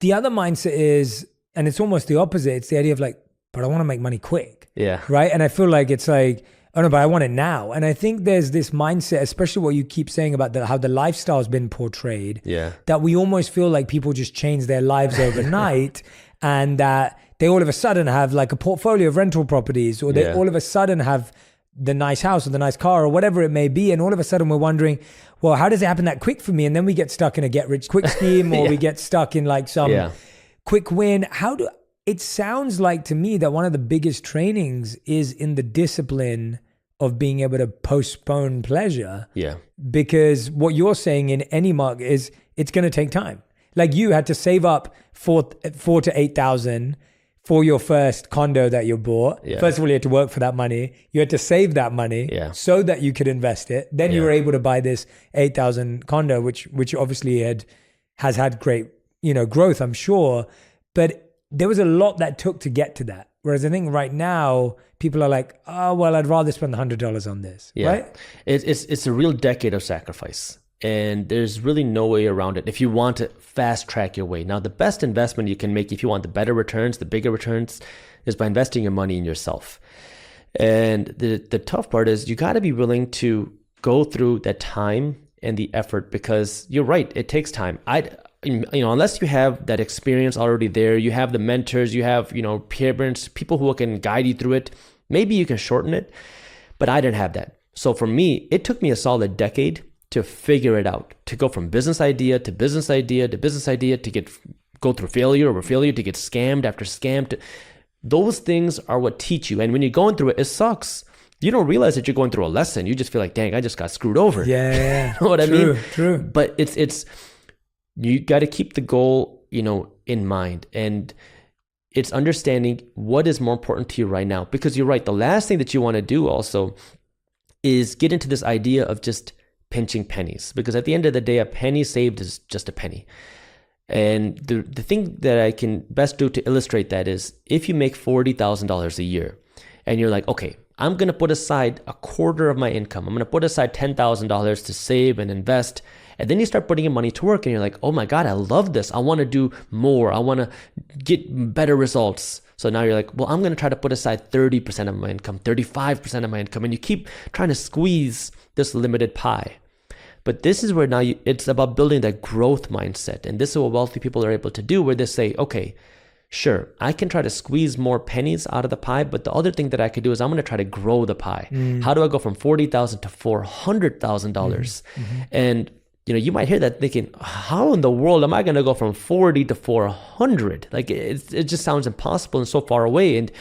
The other mindset is, and it's almost the opposite, it's the idea of like, but I want to make money quick. Yeah. Right? And I feel like it's like, oh no, but I want it now. And I think there's this mindset, especially what you keep saying about how the lifestyle has been portrayed, that we almost feel like people just change their lives overnight and that they all of a sudden have like a portfolio of rental properties, or they all of a sudden have the nice house or the nice car or whatever it may be. And all of a sudden we're wondering, well, how does it happen that quick for me? And then we get stuck in a get rich quick scheme or we get stuck in like some quick win. It sounds like to me that one of the biggest trainings is in the discipline of being able to postpone pleasure. Yeah. Because what you're saying in any market is it's going to take time. Like you had to save up four to 8,000 for your first condo that you bought. Yeah. First of all, you had to work for that money. You had to save that money so that you could invest it. Then you were able to buy this 8,000 condo, which obviously has had great, growth, I'm sure. But there was a lot that took to get to that. Whereas I think right now people are like, oh, well, I'd rather spend $100 on this, right? It's a real decade of sacrifice. And there's really no way around it if you want to fast track your way. Now, the best investment you can make if you want the better returns, the bigger returns, is by investing your money in yourself. And the tough part is you got to be willing to go through that time and the effort, because you're right, it takes time. Unless you have that experience already there, you have the mentors, you have, parents, people who can guide you through it, maybe you can shorten it, but I didn't have that. So for me, it took me a solid decade to figure it out, to go from business idea to business idea to business idea, to go through failure over failure, to get scammed after scam. Those things are what teach you. And when you're going through it, it sucks. You don't realize that you're going through a lesson. You just feel like, dang, I just got screwed over. Yeah. You know what I mean? True. But it's you got to keep the goal, in mind. And it's understanding what is more important to you right now. Because you're right. The last thing that you want to do also is get into this idea of just pinching pennies, because at the end of the day, a penny saved is just a penny. And the thing that I can best do to illustrate that is if you make $40,000 a year and you're like, okay, I'm going to put aside a quarter of my income. I'm going to put aside $10,000 to save and invest. And then you start putting your money to work and you're like, oh my God, I love this. I want to do more. I want to get better results. So now you're like, well, I'm going to try to put aside 30% of my income, 35% of my income. And you keep trying to squeeze this limited pie. But this is where now it's about building that growth mindset. And this is what wealthy people are able to do, where they say, okay, sure, I can try to squeeze more pennies out of the pie, but the other thing that I could do is I'm going to try to grow the pie. How do I go from $40,000 to $400,000? And you might hear that thinking, how in the world am I going to go from 40 to 400? Like it just sounds impossible and so far away. And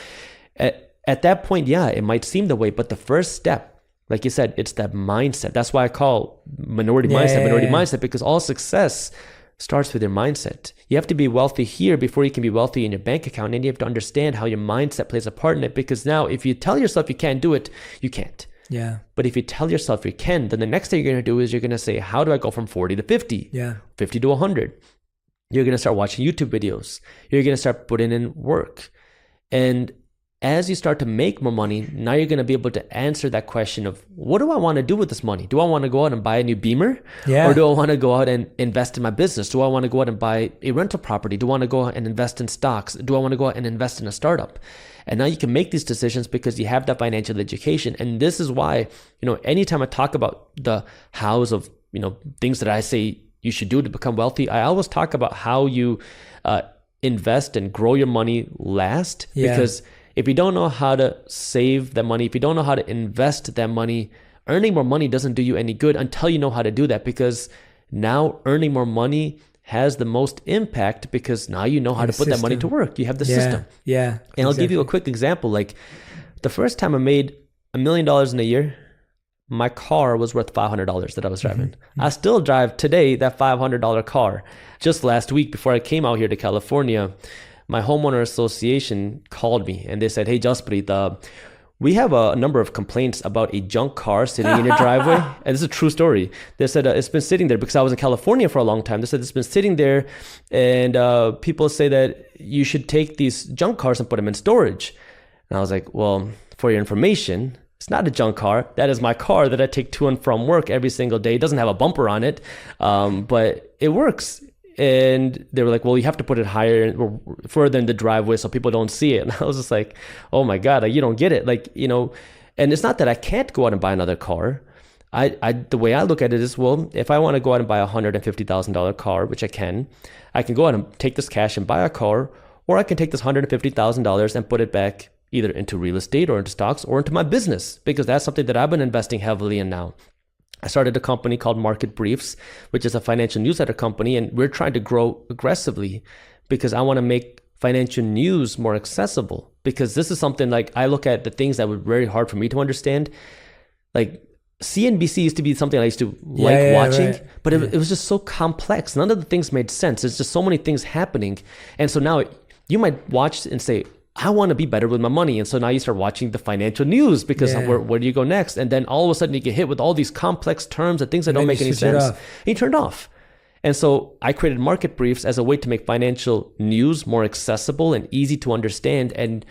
at that point, it might seem the way, but the first step, like you said, it's that mindset. That's why I call minority mindset, because all success starts with your mindset. You have to be wealthy here before you can be wealthy in your bank account. And you have to understand how your mindset plays a part in it. Because now if you tell yourself you can't do it, you can't. Yeah. But if you tell yourself you can, then the next thing you're going to do is you're going to say, how do I go from 40 to 50? Yeah. 50 to 100. You're going to start watching YouTube videos. You're going to start putting in work. And as you start to make more money, now you're going to be able to answer that question of, what do I want to do with this money? Do I want to go out and buy a new Beamer? Or do I want to go out and invest in my business? Do I want to go out and buy a rental property? Do I want to go out and invest in stocks? Do I want to go out and invest in a startup? And now you can make these decisions because you have that financial education. And this is why, anytime I talk about the hows of, things that I say you should do to become wealthy, I always talk about how you invest and grow your money last. Because if you don't know how to save that money, if you don't know how to invest that money, earning more money doesn't do you any good until you know how to do that. Because now earning more money has the most impact because now you know how to put that money to work. You have the system. Yeah. And I'll give you a quick example. Like the first time I made $1 million in a year, my car was worth $500 that I was driving. I still drive today that $500 car. Just last week before I came out here to California, my homeowner association called me and they said, hey, Jaspreet, we have a number of complaints about a junk car sitting in your driveway. And this is a true story. They said it's been sitting there because I was in California for a long time. They said it's been sitting there and people say that you should take these junk cars and put them in storage. And I was like, well, for your information, it's not a junk car. That is my car that I take to and from work every single day. It doesn't have a bumper on it, but it works. And they were like, well, you have to put it higher or further in the driveway so people don't see it. And I was just like, oh my God, like, you don't get it. Like, you know, and it's not that I can't go out and buy another car. The way I look at it is, well, if I want to go out and buy a $150,000 car, which I can go out and take this cash and buy a car, or I can take this $150,000 and put it back either into real estate or into stocks or into my business, because that's something that I've been investing heavily in now. I started a company called Market Briefs, which is a financial newsletter company, and we're trying to grow aggressively because I want to make financial news more accessible. Because this is something like I look at the things that were very hard for me to understand. Like CNBC used to be something I used to like watching, but it was just so complex. None of the things made sense. There's just so many things happening. And so now you might watch and say, I want to be better with my money. And so now you start watching the financial news because where do you go next? And then all of a sudden you get hit with all these complex terms and things that don't make any sense. And you turn it off. And so I created Market Briefs as a way to make financial news more accessible and easy to understand. And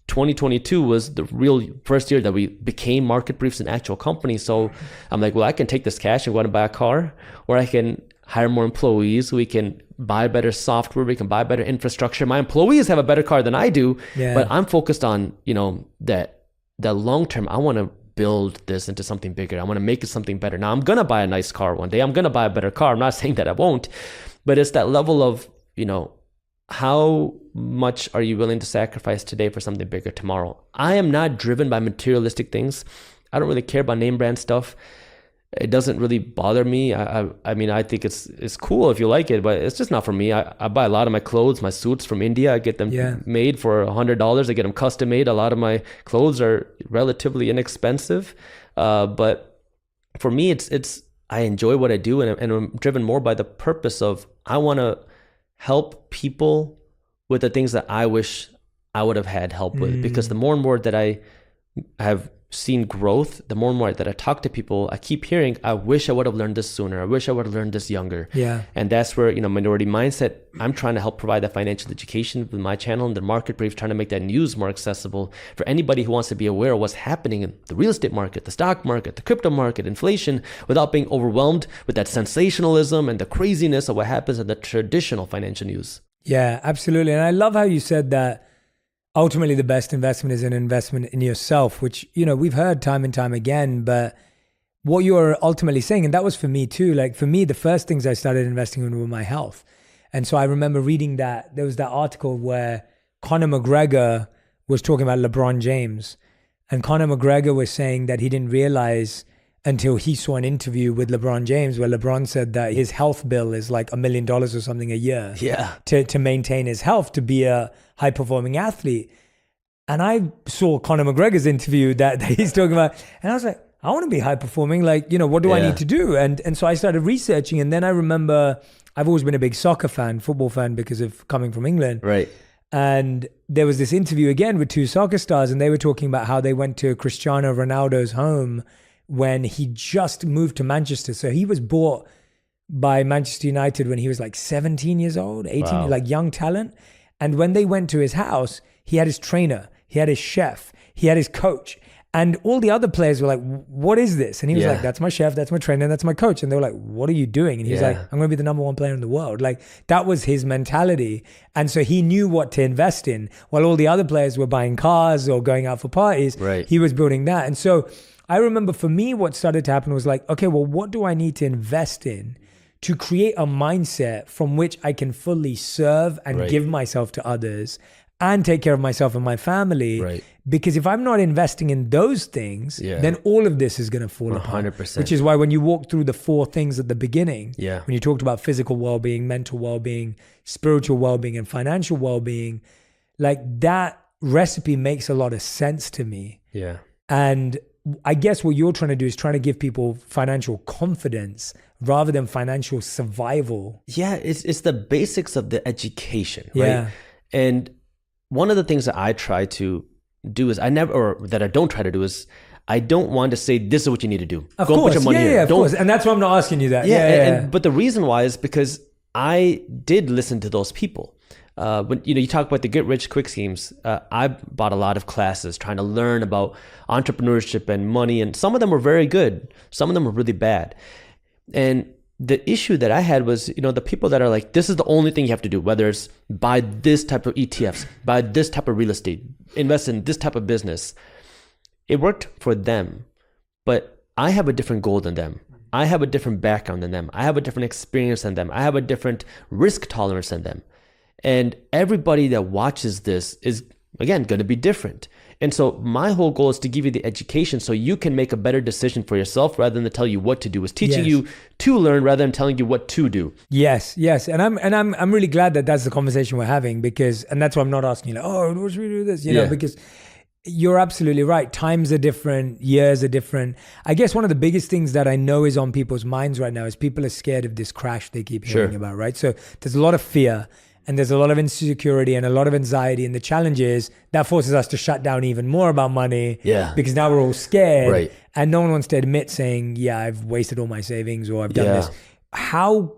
2022 was the real first year that we became Market Briefs, an actual company. So I'm like, well, I can take this cash and go out and buy a car, or I can hire more employees. We can buy better software. We can buy better infrastructure. My employees have a better car than I do, but I'm focused on, you know, that long term. I want to build this into something bigger. I want to make it something better. Now I'm going to buy a nice car one day. I'm going to buy a better car. I'm not saying that I won't, but it's that level of, you know, how much are you willing to sacrifice today for something bigger tomorrow? I am not driven by materialistic things. I don't really care about name brand stuff. It doesn't really bother me. I mean, I think it's cool if you like it, but it's just not for me. I buy a lot of my clothes, my suits from India. I get them made for $100. I get them custom made. A lot of my clothes are relatively inexpensive. But for me, it's I enjoy what I do, and I'm driven more by the purpose of I want to help people with the things that I wish I would have had help with. Because the more and more that I have seen growth, the more and more that I talk to people, I keep hearing, I wish I would have learned this sooner. I wish I would have learned this younger. And that's where, you know, Minority Mindset, I'm trying to help provide that financial education with my channel and the Market Brief, trying to make that news more accessible for anybody who wants to be aware of what's happening in the real estate market, the stock market, the crypto market, inflation, without being overwhelmed with that sensationalism and the craziness of what happens in the traditional financial news. Yeah, absolutely. And I love how you said that ultimately the best investment is an investment in yourself, which, you know, we've heard time and time again, but what you're ultimately saying, and that was for me too, like for me, the first things I started investing in were my health. And so I remember reading that there was that article where Conor McGregor was talking about LeBron James, and Conor McGregor was saying that he didn't realize until he saw an interview with LeBron James where LeBron said that his health bill is like $1 million or something a year to maintain his health, to be a high performing athlete. And I saw Conor McGregor's interview that he's talking about, and I was like, I want to be high performing. Like, you know, what do I need to do? And so I started researching, and then I remember I've always been a big soccer fan, football fan, because of coming from England. Right. And there was this interview again with two soccer stars, and they were talking about how they went to Cristiano Ronaldo's home when he just moved to Manchester. So he was bought by Manchester United when he was like 17 years old, 18, like young talent. And when they went to his house, he had his trainer, he had his chef, he had his coach. And all the other players were like, what is this? And he was like, that's my chef, that's my trainer, that's my coach. And they were like, what are you doing? And he was like, I'm going to be the number one player in the world. Like, that was his mentality. And so he knew what to invest in. While all the other players were buying cars or going out for parties, he was building that. And so I remember for me, what started to happen was like, okay, well, what do I need to invest in to create a mindset from which I can fully serve and give myself to others and take care of myself and my family. Right. Because if I'm not investing in those things, then all of this is going to fall apart. 100%. Which is why when you walk through the 4 things at the beginning, when you talked about physical well-being, mental well-being, spiritual well-being, and financial well-being, like that recipe makes a lot of sense to me. Yeah. And I guess what you're trying to do is trying to give people financial confidence rather than financial survival. Yeah, it's the basics of the education, right? Yeah. And one of the things that I try to do is I don't try to do is I don't want to say this is what you need to do. Of Go course, put your money here. Of course. And that's why I'm not asking you that. But the reason why is because I did listen to those people. When you talk about the get rich quick schemes, I bought a lot of classes trying to learn about entrepreneurship and money, and some of them were very good, some of them were really bad. And the issue that I had was, the people that are like, this is the only thing you have to do, whether it's buy this type of ETFs, buy this type of real estate, invest in this type of business. It worked for them, but I have a different goal than them. I have a different background than them. I have a different experience than them. I have a different risk tolerance than them. And everybody that watches this is, again, going to be different. And so my whole goal is to give you the education so you can make a better decision for yourself rather than to tell you what to do. It's teaching you to learn rather than telling you what to do. Yes. And I'm really glad that that's the conversation we're having, because, and that's why I'm not asking you like, oh, what should we do this? You know, because you're absolutely right. Times are different. Years are different. I guess one of the biggest things that I know is on people's minds right now is people are scared of this crash they keep hearing about, right? So there's a lot of fear. And there's a lot of insecurity and a lot of anxiety. And the challenge is that forces us to shut down even more about money. Yeah. Because now we're all scared. Right. And no one wants to admit saying, I've wasted all my savings or I've done this. How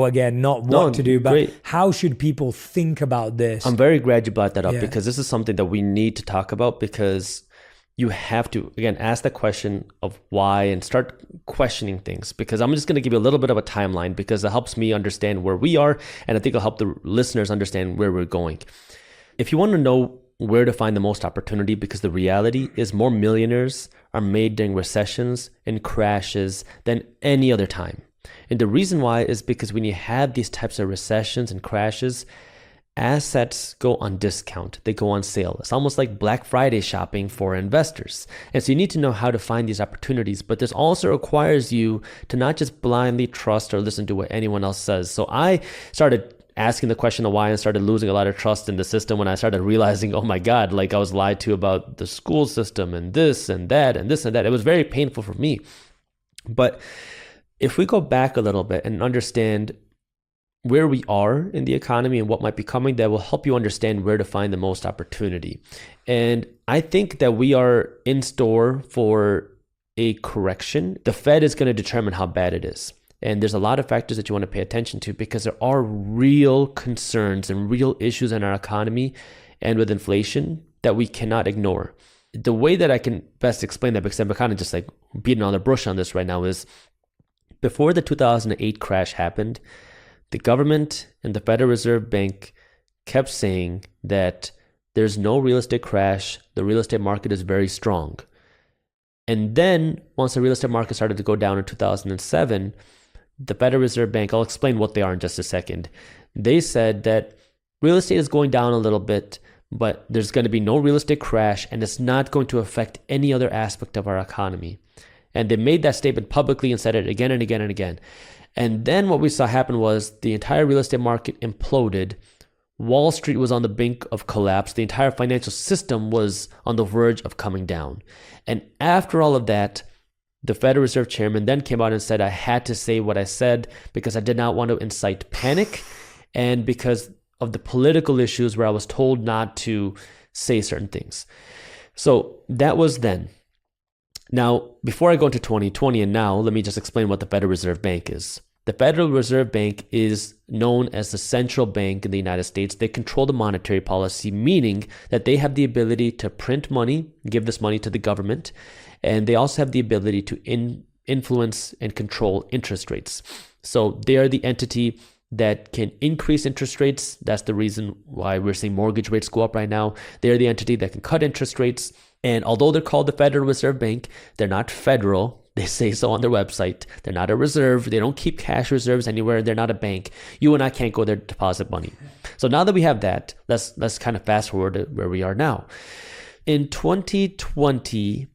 again, not what to do, but how should people think about this? I'm very glad you brought that up because this is something that we need to talk about, because you have to, again, ask the question of why and start questioning things, because I'm just going to give you a little bit of a timeline because it helps me understand where we are. And I think it'll help the listeners understand where we're going. If you want to know where to find the most opportunity, because the reality is more millionaires are made during recessions and crashes than any other time. And the reason why is because when you have these types of recessions and crashes, assets go on discount. They go on sale. It's almost like Black Friday shopping for investors. And so you need to know how to find these opportunities. But this also requires you to not just blindly trust or listen to what anyone else says. So I started asking the question of why and started losing a lot of trust in the system when I started realizing, oh my God, like I was lied to about the school system and this and that and this and that. It was very painful for me. But if we go back a little bit and understand where we are in the economy and what might be coming, that will help you understand where to find the most opportunity. And I think that we are in store for a correction. The Fed is going to determine how bad it is. And there's a lot of factors that you want to pay attention to, because there are real concerns and real issues in our economy and with inflation that we cannot ignore. The way that I can best explain that, because I'm kind of just like beating on the bush on this right now, is before the 2008 crash happened, the government and the Federal Reserve Bank kept saying that there's no real estate crash. The real estate market is very strong. And then once the real estate market started to go down in 2007, the Federal Reserve Bank, I'll explain what they are in just a second. They said that real estate is going down a little bit, but there's going to be no real estate crash and it's not going to affect any other aspect of our economy. And they made that statement publicly and said it again and again and again. And then what we saw happen was the entire real estate market imploded. Wall Street was on the brink of collapse. The entire financial system was on the verge of coming down. And after all of that, the Federal Reserve Chairman then came out and said, I had to say what I said because I did not want to incite panic and because of the political issues where I was told not to say certain things. So that was then. Now, before I go into 2020 and now, let me just explain what the Federal Reserve Bank is. The Federal Reserve Bank is known as the central bank in the United States. They control the monetary policy, meaning that they have the ability to print money, give this money to the government, and they also have the ability to influence and control interest rates. So they are the entity that can increase interest rates. That's the reason why we're seeing mortgage rates go up right now. They are the entity that can cut interest rates. And although they're called the Federal Reserve Bank, they're not federal They say so on their website. They're not a reserve. They don't keep cash reserves anywhere. They're not a bank. You and I can't go there to deposit money. So now that we have that, let's kind of fast forward to where we are now. In 2020,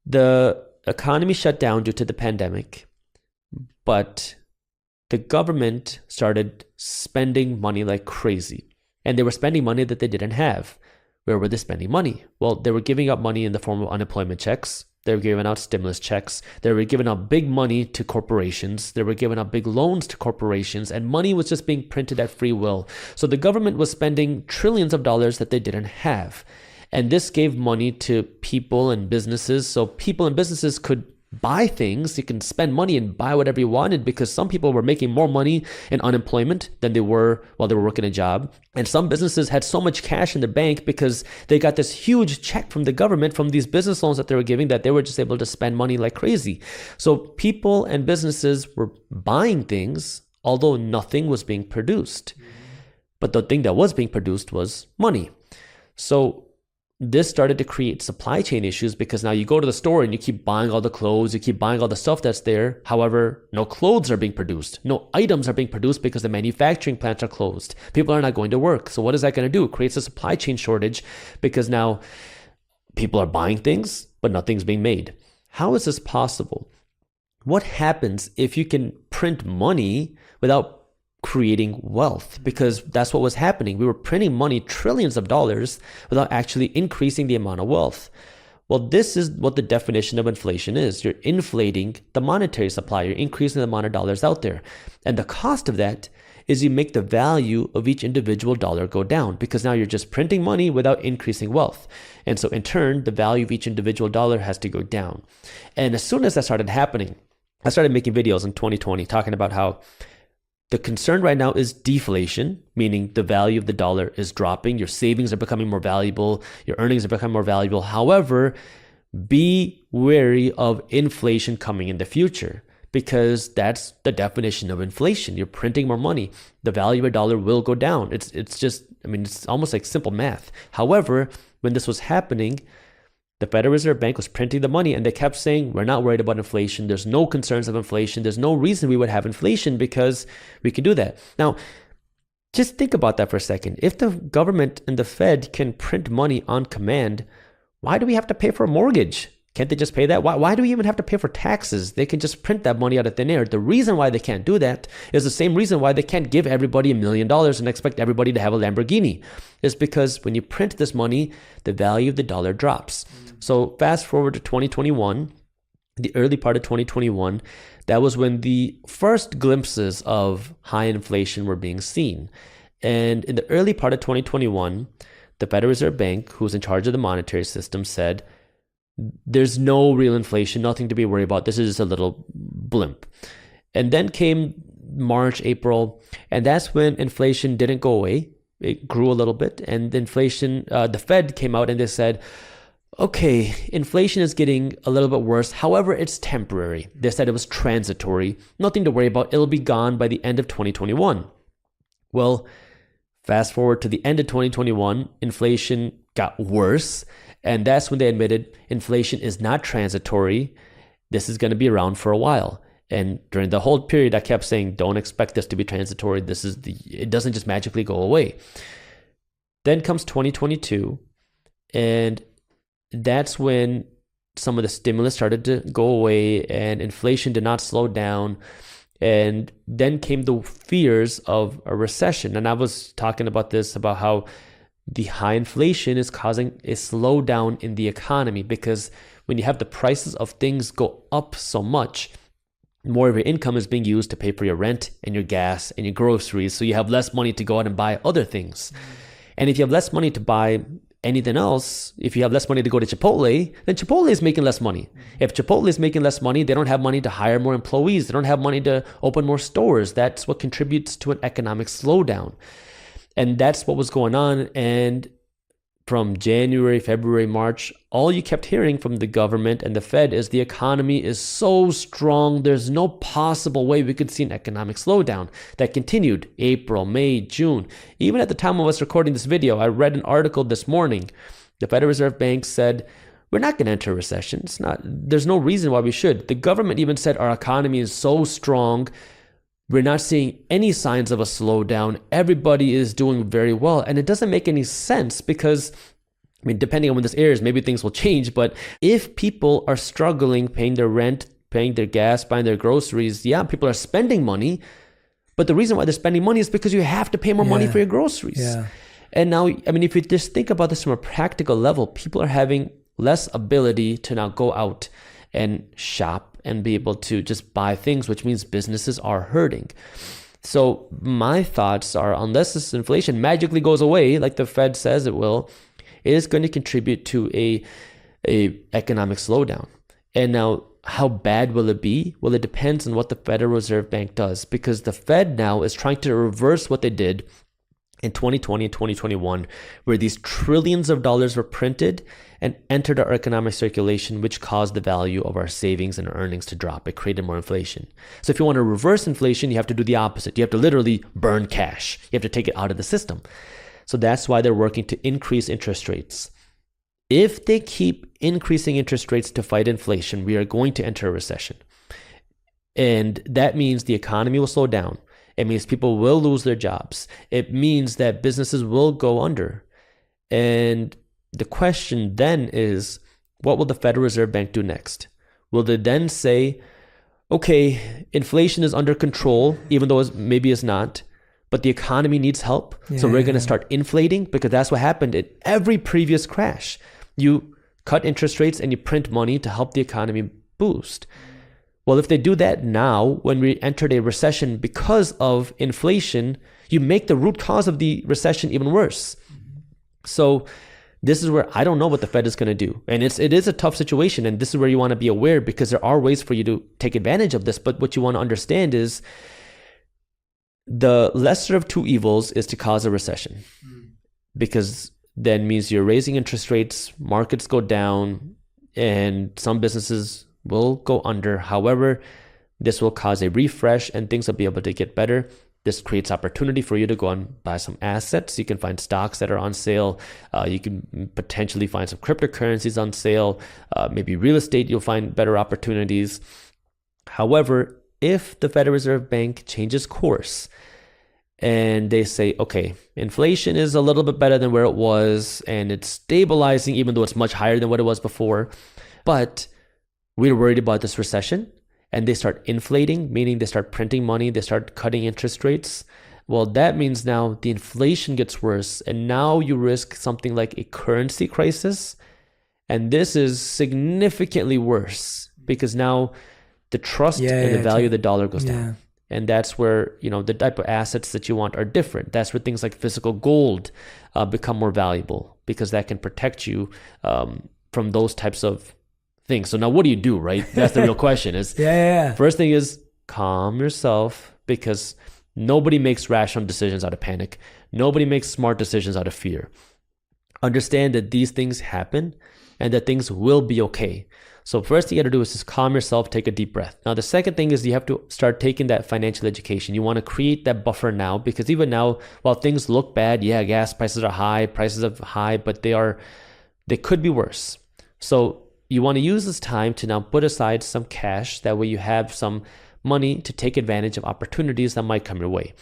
the economy shut down due to the pandemic, but the government started spending money like crazy. And they were spending money that they didn't have. Where were they spending money? Well, they were giving out money in the form of unemployment checks. They were giving out stimulus checks. They were giving out big money to corporations. They were giving out big loans to corporations, and money was just being printed at free will. So the government was spending trillions of dollars that they didn't have. And this gave money to people and businesses. So people and businesses could buy things. You can spend money and buy whatever you wanted, because some people were making more money in unemployment than they were while they were working a job. And some businesses had so much cash in the bank because they got this huge check from the government from these business loans that they were giving, that they were just able to spend money like crazy. So people and businesses were buying things, although nothing was being produced. But the thing that was being produced was money. So this started to create supply chain issues, because now you go to the store and you keep buying all the clothes, you keep buying all the stuff that's there. However, no clothes are being produced. No items are being produced because the manufacturing plants are closed. People are not going to work. So what is that going to do? It creates a supply chain shortage, because now people are buying things, but nothing's being made. How is this possible? What happens if you can print money without creating wealth? Because that's what was happening. We were printing money, trillions of dollars, without actually increasing the amount of wealth. Well, this is what the definition of inflation is. You're inflating the monetary supply. You're increasing the amount of dollars out there. And the cost of that is you make the value of each individual dollar go down, because now you're just printing money without increasing wealth. And so in turn, the value of each individual dollar has to go down. And as soon as that started happening, I started making videos in 2020 talking about how the concern right now is deflation, meaning the value of the dollar is dropping. Your savings are becoming more valuable. Your earnings are becoming more valuable. However, be wary of inflation coming in the future, because that's the definition of inflation. You're printing more money. The value of a dollar will go down. It's almost like simple math. However, when this was happening, the Federal Reserve Bank was printing the money, and they kept saying, we're not worried about inflation. There's no concerns of inflation. There's no reason we would have inflation, because we can do that. Now, just think about that for a second. If the government and the Fed can print money on command, why do we have to pay for a mortgage? Can't they just pay that? Why do we even have to pay for taxes? They can just print that money out of thin air. The reason why they can't do that is the same reason why they can't give everybody $1 million and expect everybody to have a Lamborghini. It's because when you print this money, the value of the dollar drops. So fast forward to 2021, the early part of 2021, that was when the first glimpses of high inflation were being seen. And in the early part of 2021, the Federal Reserve Bank, who's in charge of the monetary system, said, there's no real inflation, nothing to be worried about. This is just a little blimp. And then came March, April, and that's when inflation didn't go away. It grew a little bit. And inflation, the Fed came out and they said, okay, inflation is getting a little bit worse. However, it's temporary. They said it was transitory. Nothing to worry about. It'll be gone by the end of 2021. Well, fast forward to the end of 2021, inflation got worse. And that's when they admitted inflation is not transitory. This is going to be around for a while. And during the whole period, I kept saying, don't expect this to be transitory. It doesn't just magically go away. Then comes 2022. And that's when some of the stimulus started to go away and inflation did not slow down. And then came the fears of a recession. And I was talking about this, about how the high inflation is causing a slowdown in the economy, because when you have the prices of things go up so much, more of your income is being used to pay for your rent and your gas and your groceries. So you have less money to go out and buy other things. And if you have less money to buy anything else, if you have less money to go to Chipotle, then Chipotle is making less money. If Chipotle is making less money, they don't have money to hire more employees. They don't have money to open more stores. That's what contributes to an economic slowdown. And that's what was going on. And from January, February, March, all you kept hearing from the government and the Fed is the economy is so strong, there's no possible way we could see an economic slowdown. That continued April, May, June. Even at the time of us recording this video, I read an article this morning. The Federal Reserve Bank said, we're not going to enter a recession. There's no reason why we should. The government even said our economy is so strong. We're not seeing any signs of a slowdown. Everybody is doing very well. And it doesn't make any sense because, I mean, depending on when this airs, maybe things will change. But if people are struggling paying their rent, paying their gas, buying their groceries, yeah, people are spending money. But the reason why they're spending money is because you have to pay more money for your groceries. Yeah. And now, I mean, if you just think about this from a practical level, people are having less ability to now go out and shop and be able to just buy things, which means businesses are hurting. So my thoughts are, unless this inflation magically goes away, like the Fed says it will, it is going to contribute to a economic slowdown. And now, how bad will it be? Well, it depends on what the Federal Reserve Bank does, because the Fed now is trying to reverse what they did in 2020 and 2021, where these trillions of dollars were printed and entered our economic circulation, which caused the value of our savings and earnings to drop. It created more inflation. So if you want to reverse inflation, you have to do the opposite. You have to literally burn cash. You have to take it out of the system. So that's why they're working to increase interest rates. If they keep increasing interest rates to fight inflation, we are going to enter a recession. And that means the economy will slow down. It means people will lose their jobs. It means that businesses will go under. And the question then is, what will the Federal Reserve Bank do next? Will they then say, okay, inflation is under control, even though maybe it's not, but the economy needs help. So we're going to start inflating, because that's what happened in every previous crash. You cut interest rates and you print money to help the economy boost. Well, if they do that now, when we entered a recession because of inflation, you make the root cause of the recession even worse. So this is where I don't know what the Fed is going to do. And it is a tough situation. And this is where you want to be aware, because there are ways for you to take advantage of this. But what you want to understand is the lesser of two evils is to cause a recession, because that means you're raising interest rates, markets go down, and some businesses will go under. However, this will cause a refresh and things will be able to get better. This creates opportunity for you to go and buy some assets. You can find stocks that are on sale. You can potentially find some cryptocurrencies on sale. Maybe real estate, you'll find better opportunities. However, if the Federal Reserve Bank changes course and they say, okay, inflation is a little bit better than where it was and it's stabilizing, even though it's much higher than what it was before, but we're worried about this recession, and they start inflating, meaning they start printing money, they start cutting interest rates. Well, that means now the inflation gets worse, and now you risk something like a currency crisis. And this is significantly worse, because now the trust and the value of the dollar goes down. And that's where, the type of assets that you want are different. That's where things like physical gold become more valuable, because that can protect you from those types of things. So now what do you do, right? That's the real question is, first thing is calm yourself, because nobody makes rational decisions out of panic. Nobody makes smart decisions out of fear. Understand that these things happen and that things will be okay. So first thing you got to do is just calm yourself, take a deep breath. Now, the second thing is you have to start taking that financial education. You want to create that buffer now, because even now, while things look bad, gas prices are high, but they could be worse. So you want to use this time to now put aside some cash. That way you have some money to take advantage of opportunities that might come your way.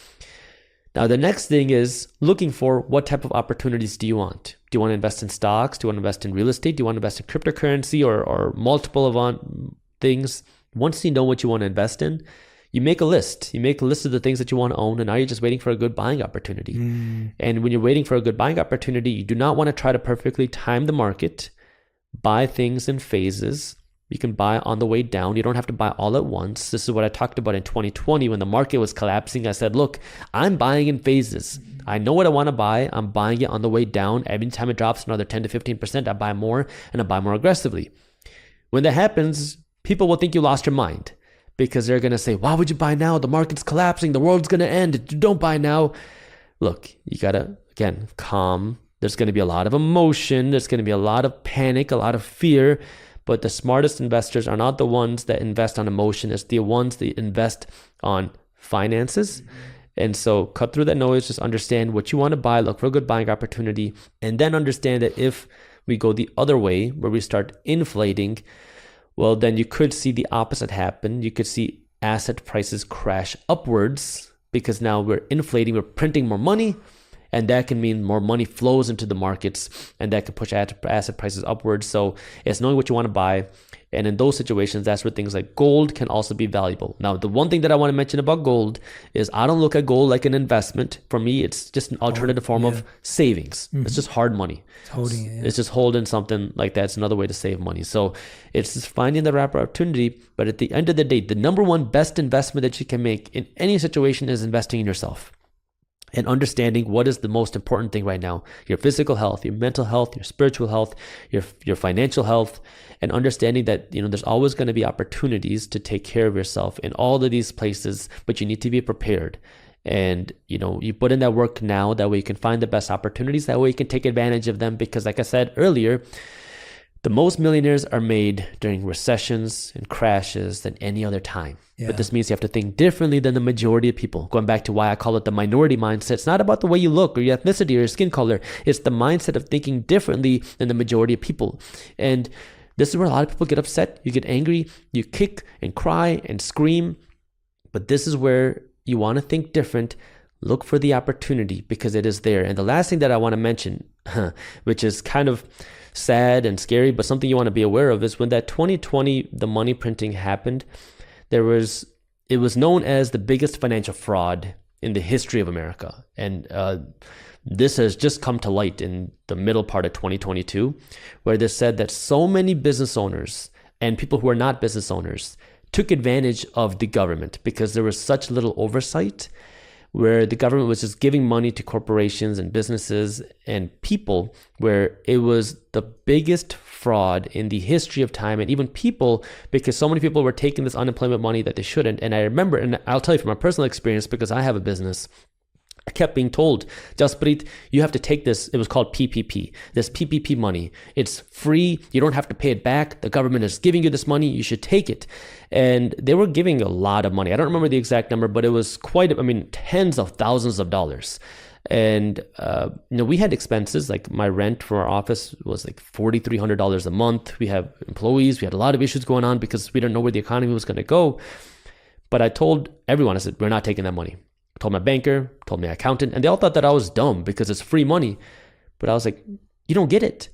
Now, the next thing is looking for what type of opportunities do you want? Do you want to invest in stocks? Do you want to invest in real estate? Do you want to invest in cryptocurrency or multiple of things? Once you know what you want to invest in, you make a list. You make a list of the things that you want to own, and now you're just waiting for a good buying opportunity. And when you're waiting for a good buying opportunity, you do not want to try to perfectly time the market. Buy things in phases. You can buy on the way down. You don't have to buy all at once. This is what I talked about in 2020 when the market was collapsing. I said, look, I'm buying in phases. I know what I want to buy. I'm buying it on the way down. Every time it drops another 10 to 15%, I buy more, and I buy more aggressively. When that happens, people will think you lost your mind, because they're going to say, why would you buy now? The market's collapsing. The world's going to end. Don't buy now. Look, you got to, again, calm. There's going to be a lot of emotion. There's going to be a lot of panic, a lot of fear. But the smartest investors are not the ones that invest on emotion. It's the ones that invest on finances. And so cut through that noise. Just understand what you want to buy. Look for a good buying opportunity. And then understand that if we go the other way where we start inflating, well, then you could see the opposite happen. You could see asset prices crash upwards because now we're inflating, we're printing more money, and that can mean more money flows into the markets, and that can push asset prices upwards. So it's knowing what you want to buy. And in those situations, that's where things like gold can also be valuable. Now, the one thing that I want to mention about gold is I don't look at gold like an investment. For me, it's just an alternative form of savings. It's just hard money. It's holding it. Yeah. It's just holding something like that. It's another way to save money. So it's just finding the right opportunity. But at the end of the day, the number one best investment that you can make in any situation is investing in yourself. And understanding what is the most important thing right now: your physical health, your mental health, your spiritual health, your financial health, and understanding that, there's always going to be opportunities to take care of yourself in all of these places, but you need to be prepared. And, you put in that work now, that way you can find the best opportunities, that way you can take advantage of them. Because like I said earlier, the most millionaires are made during recessions and crashes than any other time. Yeah. But this means you have to think differently than the majority of people. Going back to why I call it the minority mindset. It's not about the way you look or your ethnicity or your skin color. It's the mindset of thinking differently than the majority of people. And this is where a lot of people get upset. You get angry, you kick and cry and scream. But this is where you want to think different. Look for the opportunity because it is there. And the last thing that I want to mention, which is kind of sad and scary, but something you want to be aware of, is when that 2020, the money printing happened, it was known as the biggest financial fraud in the history of America. And this has just come to light in the middle part of 2022, where they said that so many business owners and people who are not business owners took advantage of the government because there was such little oversight, where the government was just giving money to corporations and businesses and people, where it was the biggest fraud in the history of time. And even people, because so many people were taking this unemployment money that they shouldn't. And I remember, and I'll tell you from my personal experience, because I have a business, I kept being told, Jaspreet, you have to take this. It was called PPP, this PPP money. It's free. You don't have to pay it back. The government is giving you this money. You should take it. And they were giving a lot of money. I don't remember the exact number, but it was tens of thousands of dollars. And, we had expenses, like my rent for our office was like $4,300 a month. We have employees. We had a lot of issues going on because we didn't know where the economy was going to go. But I told everyone, I said, we're not taking that money. Told my banker, told my accountant, and they all thought that I was dumb because it's free money. But I was like, you don't get it.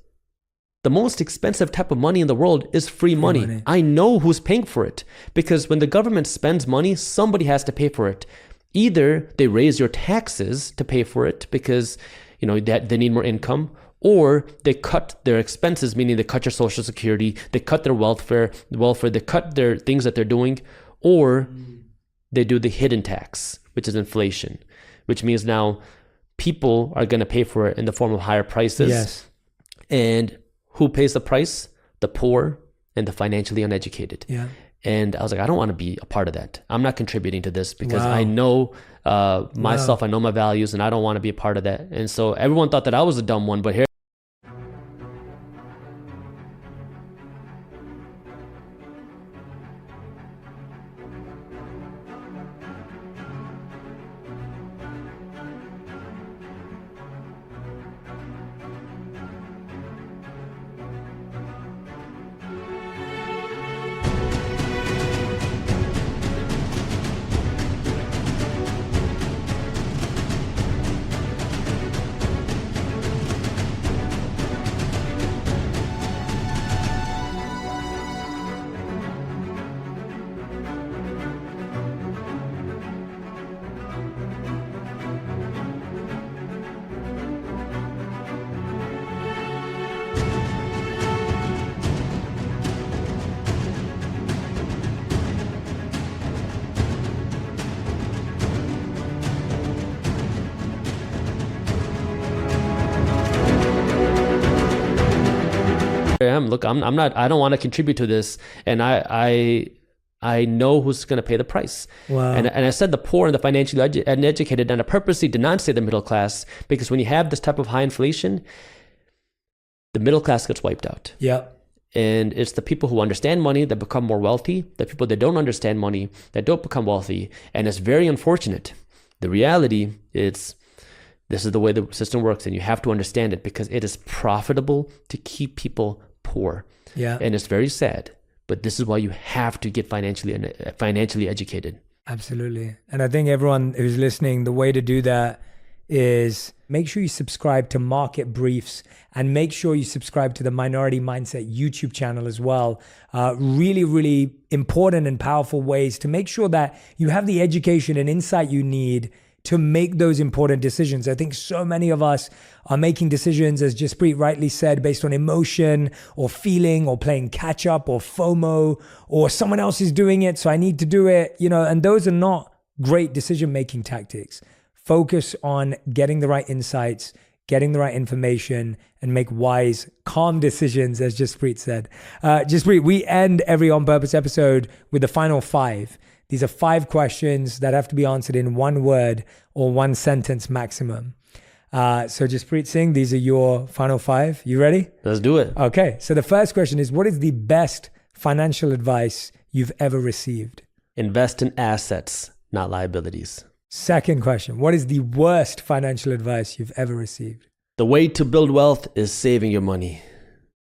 The most expensive type of money in the world is free money. I know who's paying for it, because when the government spends money, somebody has to pay for it. Either they raise your taxes to pay for it because they need more income, or they cut their expenses, meaning they cut your social security, they cut their welfare, they cut their things that they're doing, or they do the hidden tax, which is inflation, which means now people are going to pay for it in the form of higher prices. Yes. And who pays the price? The poor and the financially uneducated. Yeah. And I was like, I don't want to be a part of that. I'm not contributing to this because I know myself, I know my values, and I don't want to be a part of that. And so everyone thought that I was a dumb one, but here I am. Look, I'm not. I don't want to contribute to this, and I know who's going to pay the price. Wow. And I said the poor and the financially uneducated, and I purposely did not say the middle class, because when you have this type of high inflation, the middle class gets wiped out. Yeah. And it's the people who understand money that become more wealthy, the people that don't understand money that don't become wealthy. And it's very unfortunate. The reality is This is the way the system works, and you have to understand it because it is profitable to keep people poor. Yeah. And it's very sad, but this is why you have to get financially educated. Absolutely. And I think everyone who's listening, the way to do that is make sure you subscribe to Market Briefs and make sure you subscribe to the Minority Mindset YouTube channel as well. Really, really important and powerful ways to make sure that you have the education and insight you need to make those important decisions. I think so many of us are making decisions, as Jaspreet rightly said, based on emotion or feeling or playing catch up or FOMO or someone else is doing it, so I need to do it, and those are not great decision-making tactics. Focus on getting the right insights, getting the right information, and make wise, calm decisions, as Jaspreet said. Jaspreet, we end every On Purpose episode with the final 5. These are 5 questions that have to be answered in 1 word or 1 sentence maximum. So Jaspreet Singh, these are your final 5. You ready? Let's do it. Okay. So the first question is, what is the best financial advice you've ever received? Invest in assets, not liabilities. Second question, what is the worst financial advice you've ever received? The way to build wealth is saving your money.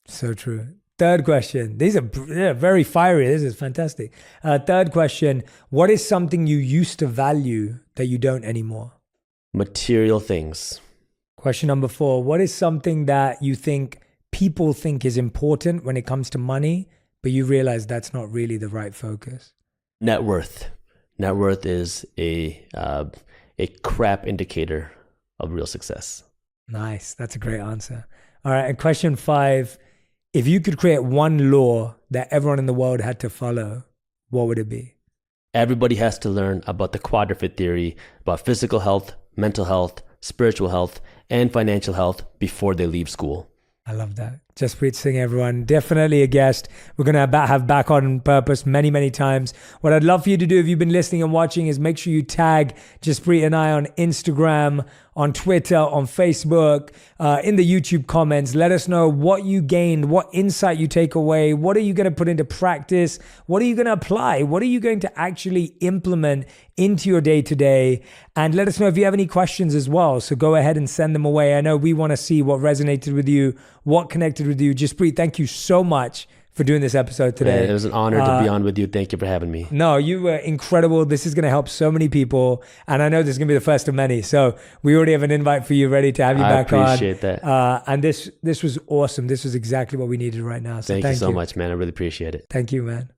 So true. Third question. These are very fiery. This is fantastic. Third question. What is something you used to value that you don't anymore? Material things. Question number 4. What is something that you think people think is important when it comes to money, but you realize that's not really the right focus? Net worth. Net worth is a crap indicator of real success. Nice. That's a great answer. All right. And question 5. If you could create one law that everyone in the world had to follow, what would it be? Everybody has to learn about the quadruped theory, about physical health, mental health, spiritual health, and financial health before they leave school. I love that. Jaspreet Singh, everyone. Definitely a guest we're going to have back on Purpose many, many times. What I'd love for you to do if you've been listening and watching is make sure you tag Jaspreet and I on Instagram, on Twitter, on Facebook, in the YouTube comments. Let us know what you gained, what insight you take away. What are you going to put into practice? What are you going to apply? What are you going to actually implement into your day-to-day? And let us know if you have any questions as well. So go ahead and send them away. I know we want to see what resonated with you, what connected with you. Jaspreet, thank you so much for doing this episode today. Man, it was an honor to be on with you. Thank you for having me. No, you were incredible. This is going to help so many people. And I know this is going to be the first of many. So we already have an invite for you ready to have you back on. I appreciate that. And this was awesome. This was exactly what we needed right now. So thank you so much, man. I really appreciate it. Thank you, man.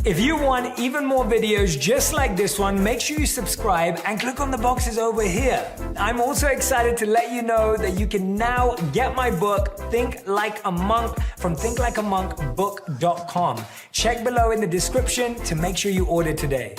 If you want even more videos just like this one, make sure you subscribe and click on the boxes over here. I'm also excited to let you know that you can now get my book, Think Like a Monk, from thinklikeamonkbook.com. Check below in the description to make sure you order today.